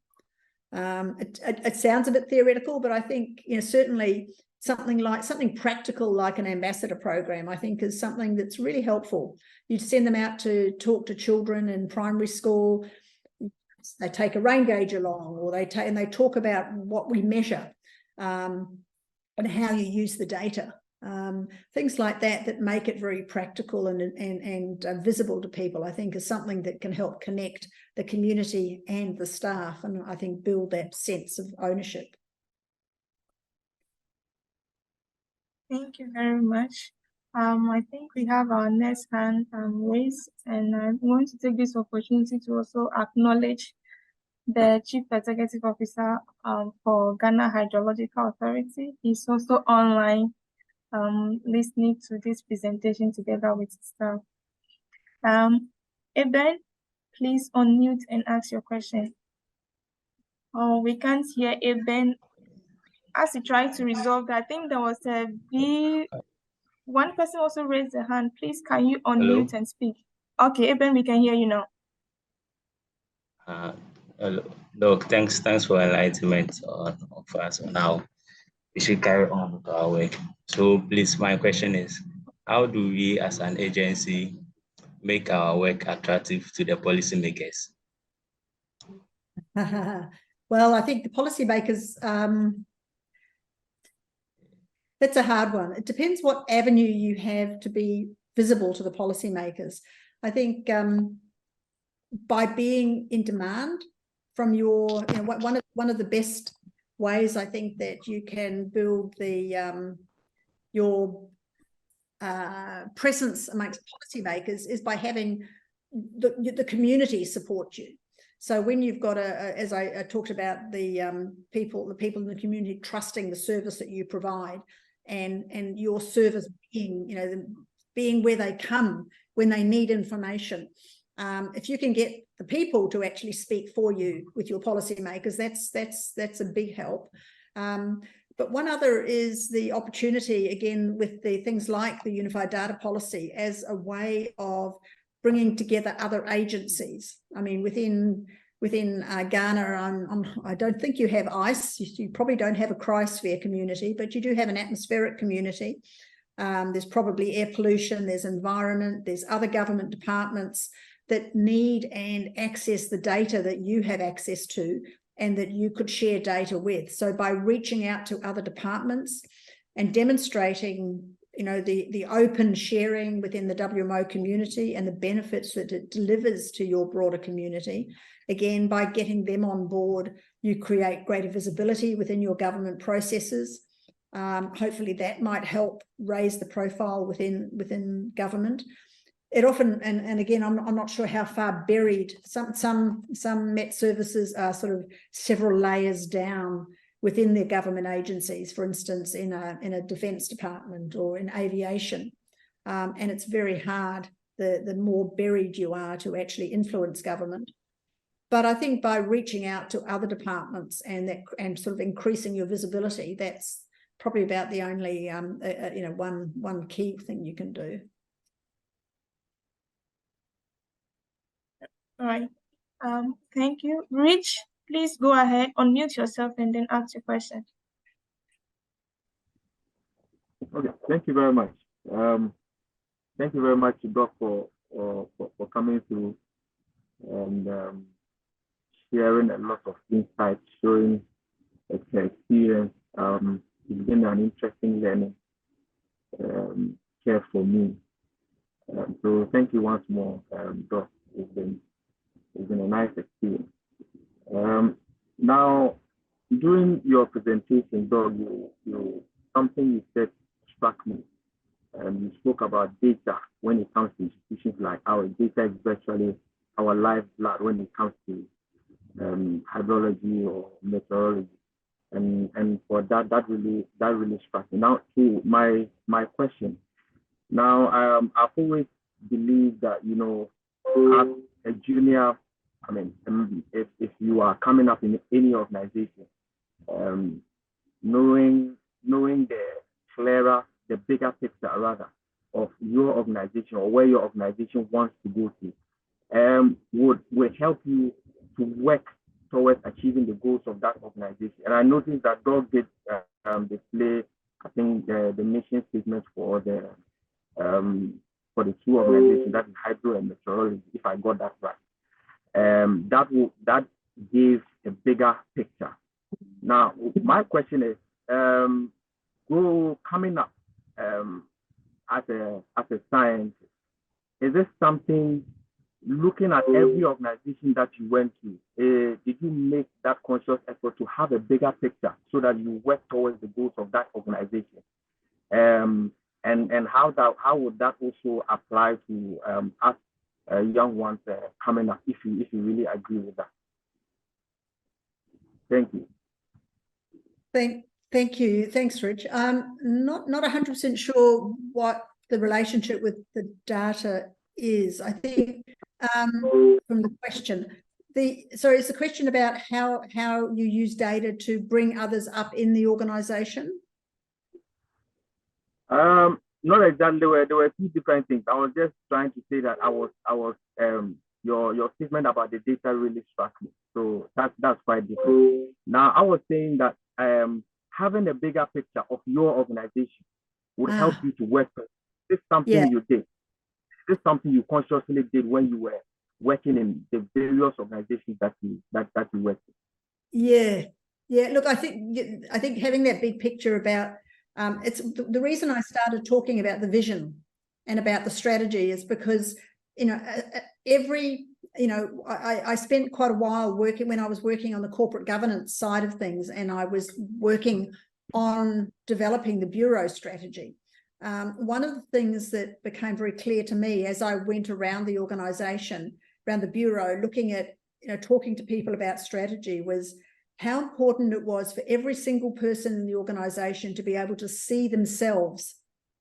It sounds a bit theoretical, but I think, you know, certainly something practical like an ambassador program, I think, is something that's really helpful. You send them out to talk to children in primary school. They take a rain gauge along, or they talk about what we measure and how you use the data. Things like that make it very practical and visible to people, I think, is something that can help connect the community and the staff, and I think build that sense of ownership. Thank you very much. I think we have our next hand raised, and I want to take this opportunity to also acknowledge the Chief Executive Officer for Ghana Hydrological Authority. He's also online listening to this presentation together with his staff. Eben, please unmute and ask your question. Oh, we can't hear Eben. As he tried to resolve that, I think there was one person also raised their hand. Please, can you unmute and speak? Okay, Eben, we can hear you now. Hello. Look, thanks for enlightenment of us on how we should carry on with our work. So please, my question is, how do we as an agency make our work attractive to the policymakers? Well, I think the policymakers, that's a hard one. It depends what avenue you have to be visible to the policymakers. I think by being in demand from your, one of the best ways I think that you can build the your presence amongst policymakers is by having the community support you. So when you've got as I talked about, the people in the community trusting the service that you provide, and your service being, being where they come when they need information. If you can get the people to actually speak for you with your policymakers, that's a big help. But one other is the opportunity, again, with the things like the Unified Data Policy as a way of bringing together other agencies. I mean, within Ghana, I don't think you have ICE. You probably don't have a cryosphere community, but you do have an atmospheric community. There's probably air pollution, there's environment, there's other government departments that need and access the data that you have access to and that you could share data with. So by reaching out to other departments and demonstrating, the open sharing within the WMO community and the benefits that it delivers to your broader community, again, by getting them on board, you create greater visibility within your government processes. Hopefully that might help raise the profile within government. It often, and again, I'm not sure how far buried some Met services are, sort of several layers down within their government agencies, for instance, in a defence department or in aviation, and it's very hard the more buried you are to actually influence government. But I think by reaching out to other departments and sort of increasing your visibility, that's probably about the only one key thing you can do. All right. Thank you. Rich, please go ahead, unmute yourself, and then ask your question. Okay, thank you very much. Thank you very much, Doc, for coming through and sharing a lot of insights, showing experience. It's been an interesting learning here for me. So thank you once more, Doc. It's been a nice experience. Now, during your presentation, Doc, something you said struck me. You spoke about data when it comes to institutions like our data is virtually our lifeblood when it comes to hydrology or meteorology, and for that really struck me. Now, to my question. Now, I've always believed that as a junior, I mean, if you are coming up in any organization, knowing the bigger picture rather of your organization or where your organization wants to go to, would help you to work towards achieving the goals of that organization. And I noticed that Doug did display, I think, the mission statement for the two organizations, that is hydro and meteorology, if I got that right. That gave a bigger picture. Now, my question is, coming up, as a scientist, is this something, looking at every organization that you went to, did you make that conscious effort to have a bigger picture so that you work towards the goals of that organization? And how would that also apply to us young ones coming up, if you really agree with that? Thank you. Thank you. Thanks, Rich. Not 100% sure what the relationship with the data is. I think from the question, so it's a question about how you use data to bring others up in the organization? Not exactly. There were two different things. I was just trying to say that your statement about the data really struck me. So that's quite different. Now I was saying that having a bigger picture of your organization would help you to work. Is this something you did? Is this something you consciously did when you were working in the various organizations that you worked in? Yeah. Look, I think having that big picture about it's the reason I started talking about the vision and about the strategy is because I spent quite a while when I was working on the corporate governance side of things, and I was working on developing the Bureau strategy. One of the things that became very clear to me as I went around the organization, around the Bureau, looking at, talking to people about strategy, was how important it was for every single person in the organization to be able to see themselves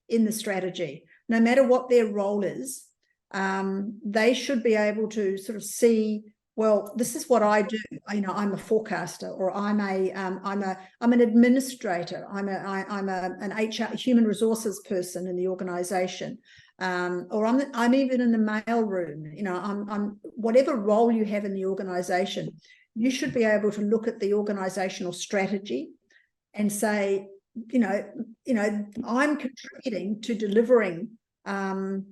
in the strategy, no matter what their role is. They should be able to sort of see, well, this is what I do. I'm a forecaster, or I'm an administrator. I'm an HR, human resources person in the organization, or I'm even in the mail room. I'm whatever role you have in the organization. You should be able to look at the organizational strategy and say, I'm contributing to delivering the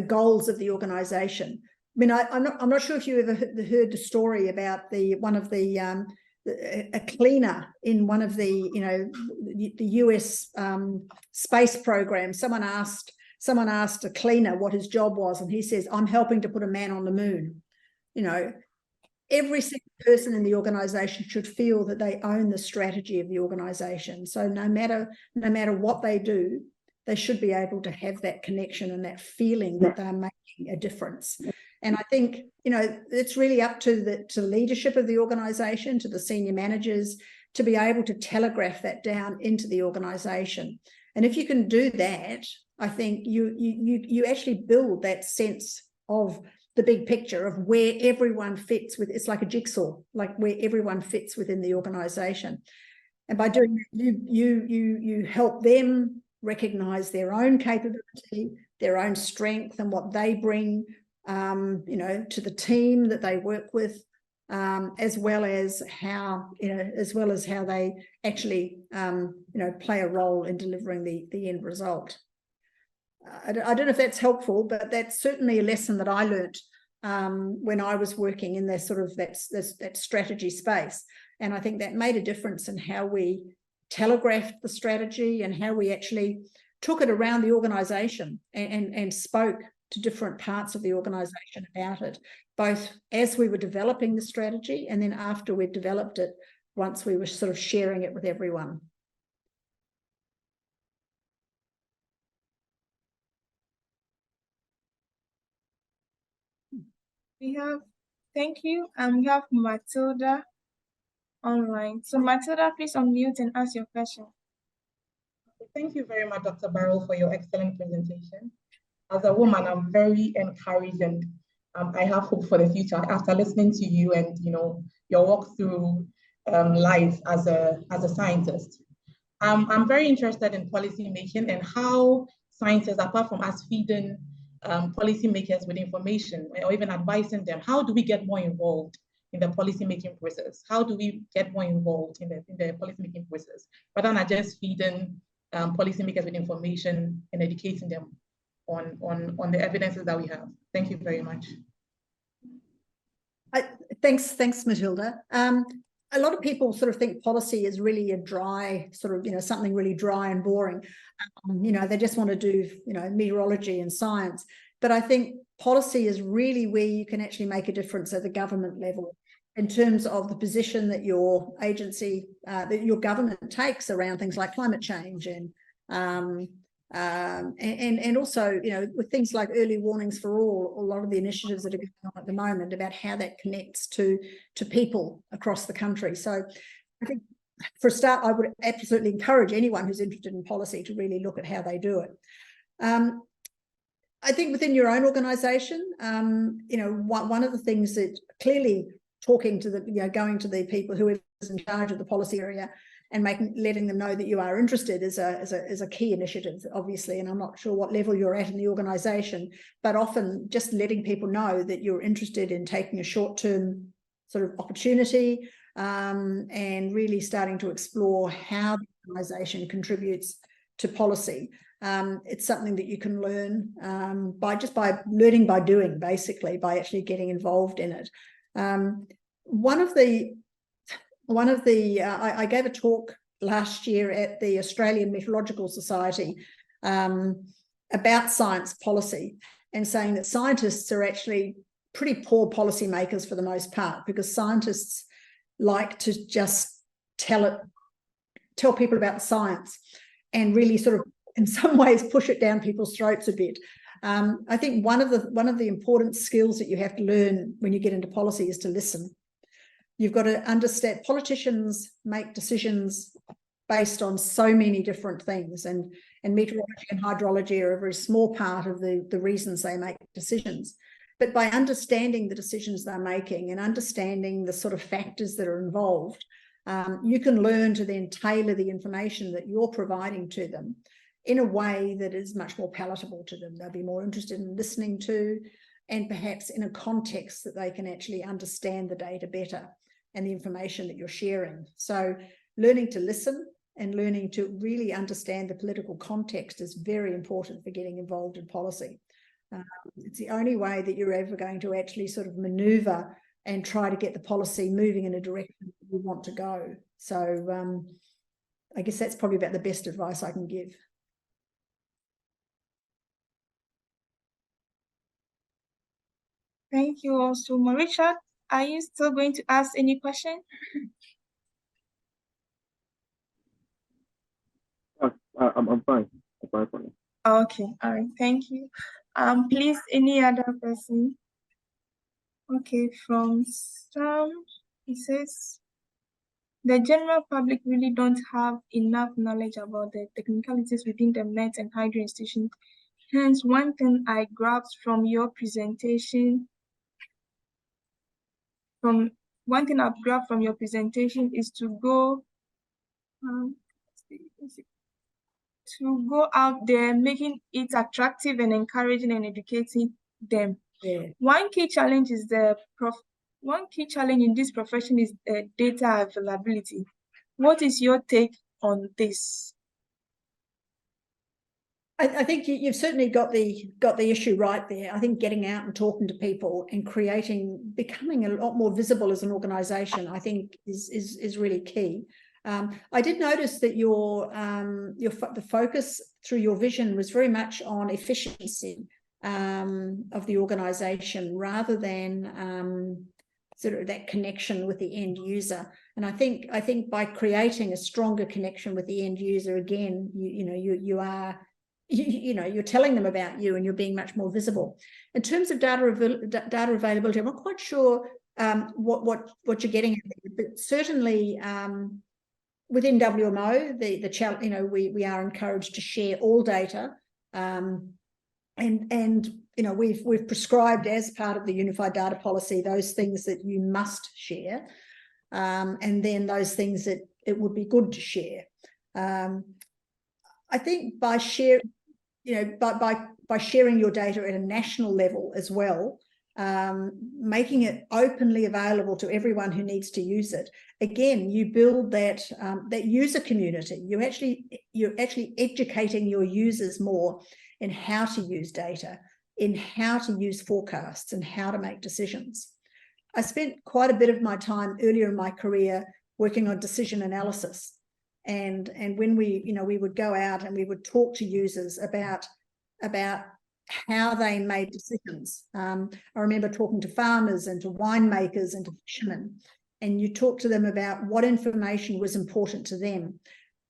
goals of the organization. I mean, I'm not sure if you ever heard the story about a cleaner in one of the US space program. Someone asked a cleaner what his job was, and he says, "I'm helping to put a man on the moon." Every single person in the organization should feel that they own the strategy of the organization. So no matter what they do, they should be able to have that connection and that feeling that they're making a difference. And I think, it's really up to the leadership of the organization, to the senior managers, to be able to telegraph that down into the organization. And if you can do that, I think you actually build that sense of the big picture of where everyone fits with. It's like a jigsaw, like where everyone fits within the organization. And by doing that, you help them recognize their own capability, their own strength, and what they bring to the team that they work with, as well as how they actually play a role in delivering the end result. I don't know if that's helpful, but that's certainly a lesson that I learned when I was working in that strategy space. And I think that made a difference in how we telegraphed the strategy and how we actually took it around the organization and spoke to different parts of the organization about it, both as we were developing the strategy and then after we'd developed it, once we were sort of sharing it with everyone. Thank you. We have Matilda online. So Matilda, please unmute and ask your question. Thank you very much, Dr. Barrow, for your excellent presentation. As a woman, I'm very encouraged, and I have hope for the future after listening to you and your walk through life as a scientist. I'm very interested in policy making and how scientists, apart from us feeding policymakers with information or even advising them, how do we get more involved in the policymaking process? How do we get more involved in the policymaking process rather than just feeding policymakers with information and educating them on the evidences that we have? Thank you very much. Thanks, Matilda. a lot of people sort of think policy is really a dry sort of, something really dry and boring. They just want to do, meteorology and science. But I think policy is really where you can actually make a difference at the government level in terms of the position that your agency, that your government takes around things like climate change and also, with things like early warnings for all, a lot of the initiatives that are going on at the moment about how that connects to people across the country. So I think for a start, I would absolutely encourage anyone who's interested in policy to really look at how they do it. I think within your own organisation, one of the things that clearly talking to the, going to the people who are in charge of the policy area and letting them know that you are interested is a key initiative, obviously. And I'm not sure what level you're at in the organisation, but often just letting people know that you're interested in taking a short-term sort of opportunity and really starting to explore how the organisation contributes to policy. It's something that you can learn by learning by doing, basically, by actually getting involved in it. I gave a talk last year at the Australian Meteorological Society about science policy and saying that scientists are actually pretty poor policymakers for the most part, because scientists like to just tell people about the science and really sort of in some ways push it down people's throats a bit. I think one of the important skills that you have to learn when you get into policy is to listen. You've got to understand politicians make decisions based on so many different things, and meteorology and hydrology are a very small part of the reasons they make decisions. But by understanding the decisions they're making and understanding the sort of factors that are involved, you can learn to then tailor the information that you're providing to them in a way that is much more palatable to them. They'll be more interested in listening to, and perhaps in a context that they can actually understand the data better and the information that you're sharing. So learning to listen and learning to really understand the political context is very important for getting involved in policy. It's the only way that you're ever going to actually sort of maneuver and try to get the policy moving in a direction that you want to go. So I guess that's probably about the best advice I can give. Thank you also, Richard. Are you still going to ask any question? I'm fine. I'm fine for you. Okay, all right, thank you. Please, any other person? Okay, from Sam, he says, the general public really don't have enough knowledge about the technicalities within the Met and Hydro Institution. Hence, one thing I grabbed from your presentation, is to go out there, making it attractive and encouraging and educating them. Yeah. One key challenge in this profession is data availability. What is your take on this? I think you've certainly got the issue right there. I think getting out and talking to people and becoming a lot more visible as an organisation, I think is really key. I did notice that the focus through your vision was very much on efficiency of the organisation rather than sort of that connection with the end user. And I think by creating a stronger connection with the end user, again, you're telling them about you and you're being much more visible. In terms of data availability, I'm not quite sure what you're getting at there, but certainly within WMO, we are encouraged to share all data, and we've prescribed as part of the unified data policy those things that you must share, and then those things that it would be good to share. I think by sharing your data at a national level as well, making it openly available to everyone who needs to use it, again, you build that user community. You're actually educating your users more in how to use data, in how to use forecasts, and how to make decisions. I spent quite a bit of my time earlier in my career working on decision analysis. And when we, we would go out and we would talk to users about how they made decisions. I remember talking to farmers and to winemakers and to fishermen, and you talk to them about what information was important to them,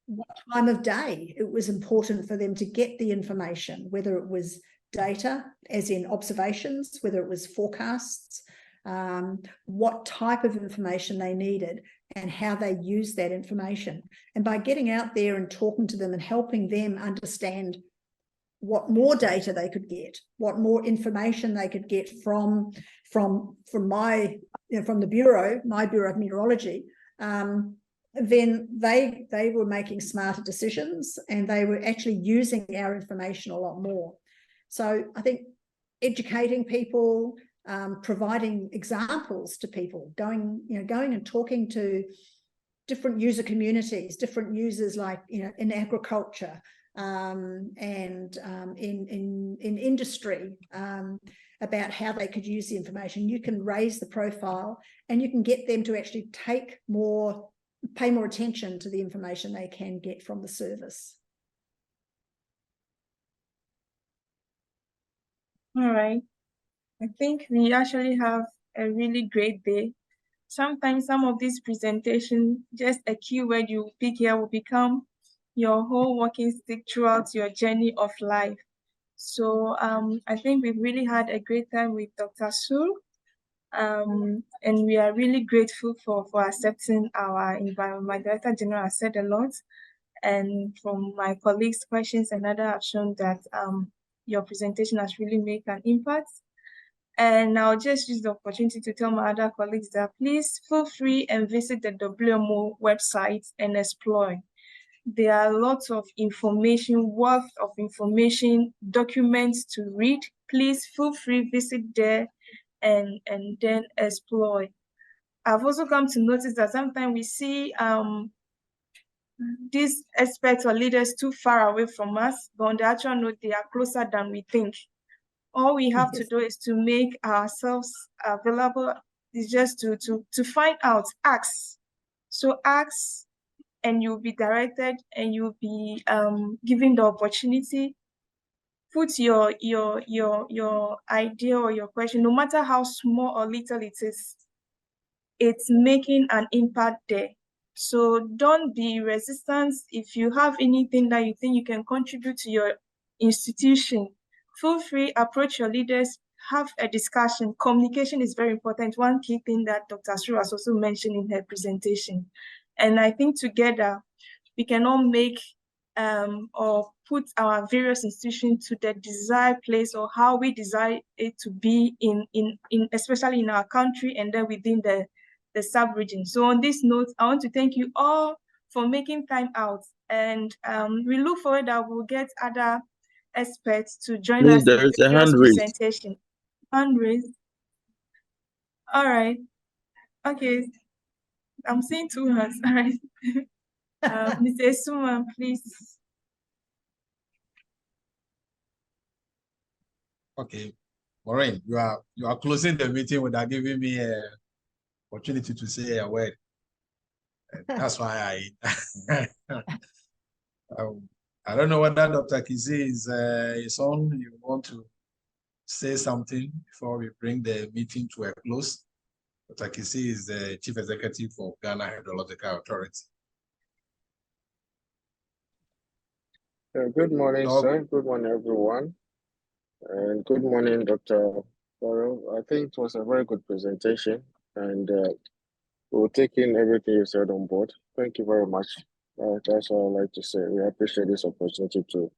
what time of day it was important for them to get the information, whether it was data, as in observations, whether it was forecasts, what type of information they needed and how they used that information. And by getting out there and talking to them and helping them understand what more data they could get, what more information they could get from my, from the Bureau, my Bureau of Meteorology, then they were making smarter decisions and they were actually using our information a lot more. So I think educating people, providing examples to people, going and talking to different user communities, different users, like in agriculture and in industry, about how they could use the information. You can raise the profile and you can get them to actually pay more attention to the information they can get from the service. All right. I think we actually have a really great day. Sometimes some of these presentations, just a keyword you pick here will become your whole walking stick throughout your journey of life. So I think we've really had a great time with Dr. Su. And we are really grateful for accepting our invite. My Director General has said a lot. And from my colleagues' questions and others have shown that your presentation has really made an impact. And I'll just use the opportunity to tell my other colleagues that please feel free and visit the WMO website and explore. There are lots of information, worth of information, documents to read. Please feel free, visit there and then explore. I've also come to notice that sometimes we see these experts or leaders too far away from us, but on the actual note, they are closer than we think. All we have to do is to make ourselves available, is just to find out, ask. So ask, and you'll be directed, and you'll be given the opportunity. Put your idea or your question, no matter how small or little it is, it's making an impact there. So don't be resistant. If you have anything that you think you can contribute to your institution, feel free, approach your leaders, have a discussion. Communication is very important. One key thing that Dr. Su has also mentioned in her presentation. And I think together we can all make or put our various institutions to the desired place, or how we desire it to be in especially in our country and then within the sub-region. So on this note, I want to thank you all for making time out, and we look forward that we'll get other experts to join us There in is a the hand raised. presentation. Hand raised. All right. Okay. I'm seeing two hands. All right. Mr. Suman, please. Okay, Maureen, you are closing the meeting without giving me an opportunity to say a word. That's why I don't know whether Dr. Kizzi is on. You want to say something before we bring the meeting to a close? Dr. Kizzi is the Chief Executive of Ghana Hydrological Authority. Good morning, sir. Good morning, everyone. And good morning, Dr. Barrow. I think it was a very good presentation, and we'll take in everything you said on board. Thank you very much. That's all I'd like to say. We appreciate this opportunity to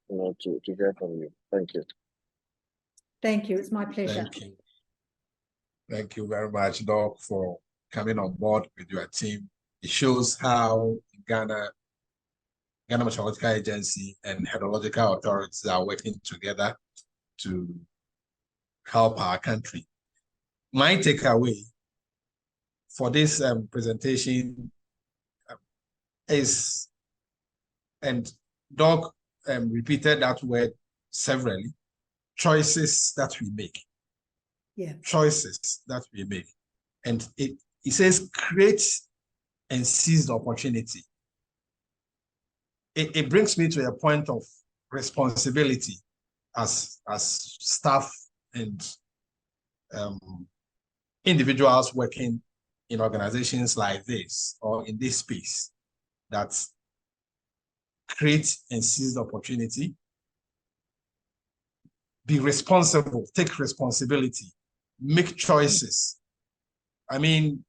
hear from you. Thank you. Thank you. It's my pleasure. Thank you. Thank you very much, Doc, for coming on board with your team. It shows how Ghana Meteorological Agency and hydrological authorities are working together to help our country. My takeaway for this presentation is, and Doc repeated that word severally, choices that we make. Yeah. Choices that we make. And it says create and seize the opportunity. It brings me to a point of responsibility as staff and individuals working in organizations like this or in this space that create and seize the opportunity. Be responsible, take responsibility, make choices. I mean,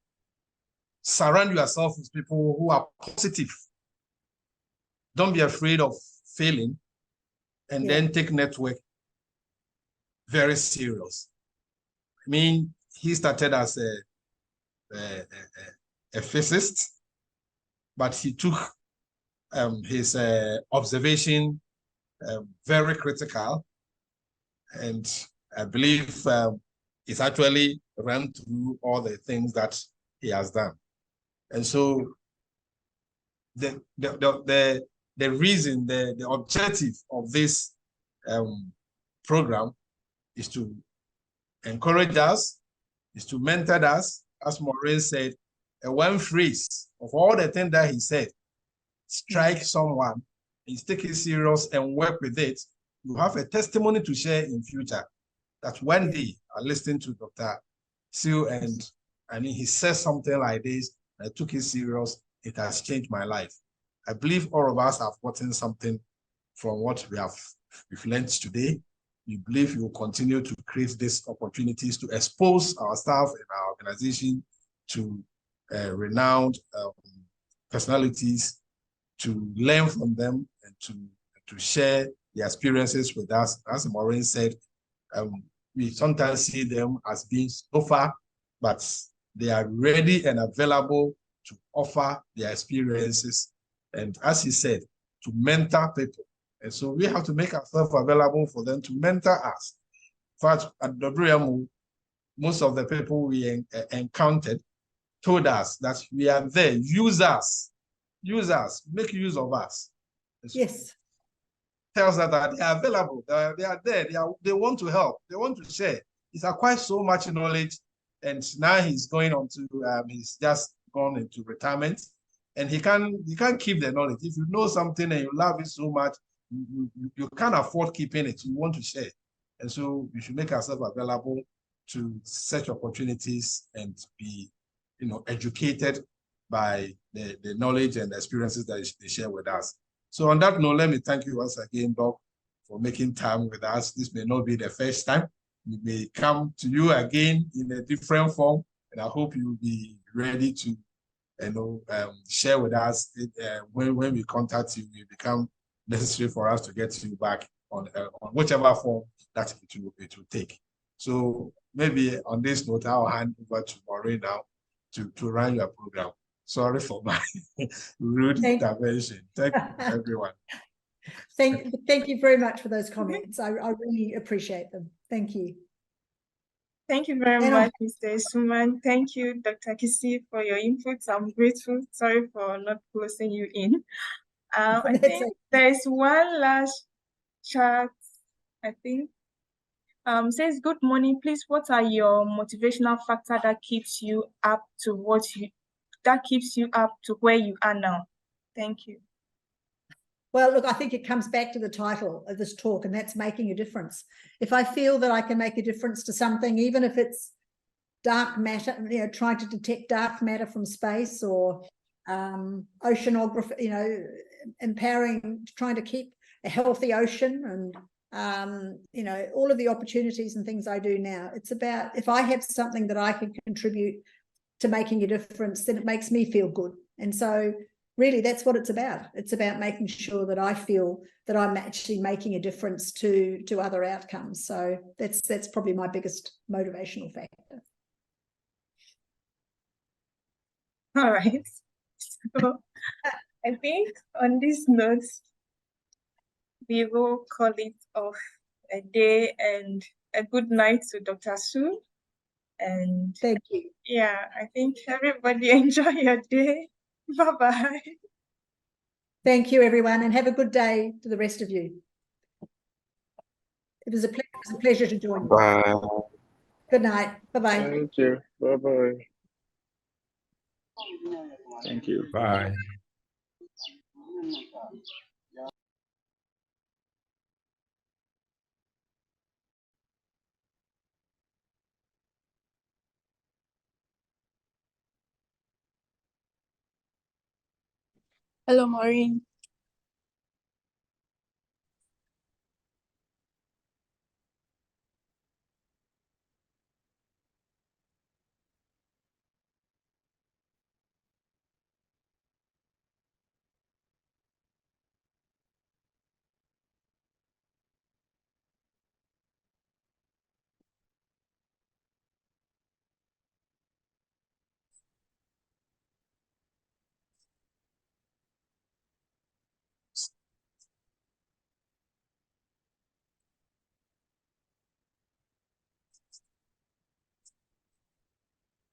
surround yourself with people who are positive. Don't be afraid of failing, and then take network very serious. I mean, he started as a physicist, but he took his observation very critical, and I believe he's actually ran through all the things that he has done. And so the reason, the objective of this program is to encourage us, is to mentor us, as Maureen said, and one phrase of all the things that he said, strike someone, and take it serious and work with it. You have a testimony to share in future that one day I listened to Dr. Seal and he says something like this, I took it serious, it has changed my life. I believe all of us have gotten something from what we've learned today. We believe we will continue to create these opportunities to expose our staff and our organization to renowned personalities, to learn from them and to share their experiences with us. As Maureen said, we sometimes see them as being so far, but they are ready and available to offer their experiences. And as he said, to mentor people. And so we have to make ourselves available for them to mentor us. In fact, at WMO, most of the people we encountered told us that we are there. Use us, make use of us. Yes. Tells us that they are available, they are there, they want to help, they want to share. He's acquired so much knowledge, and now he's going on to, he's just gone into retirement, and he can't keep the knowledge. If you know something and you love it so much, you can't afford keeping it, you want to share. And so we should make ourselves available to such opportunities and be, educated by the knowledge and the experiences that they share with us. So on that note, let me thank you once again, Doc, for making time with us. This may not be the first time. We may come to you again in a different form, and I hope you'll be ready to, share with us when we contact you. It become necessary for us to get you back on whichever form that it will take. So maybe on this note, I'll hand over to Maureen now to run your program. Sorry for my rude intervention. Thank you, everyone. Thank you very much for those comments. I really appreciate them. Thank you. Thank you very much, Mr. Suman. Thank you, Dr. Kisi, for your inputs. I'm grateful. Sorry for not closing you in. I think there's one last chat, I think. Says, good morning, please. What are your motivational factors that keeps you up to where you are now? Thank you. Well, look, I think it comes back to the title of this talk, and that's making a difference. If I feel that I can make a difference to something, even if it's dark matter, trying to detect dark matter from space, or oceanography, empowering, trying to keep a healthy ocean, and all of the opportunities and things I do now. It's about, if I have something that I can contribute to making a difference, then it makes me feel good. And so really that's what it's about. It's about making sure that I feel that I'm actually making a difference to other outcomes. So that's probably my biggest motivational factor. All right. So I think on this note, we will call it off a day, and a good night to Dr. Sue. And thank you. Yeah, I think everybody enjoy your day. Bye-bye. Thank you, everyone, and have a good day to the rest of you. It was a pleasure to join you. Bye. Good night. Bye-bye. Thank you. Bye-bye. Thank you. Bye. Hello, Maureen.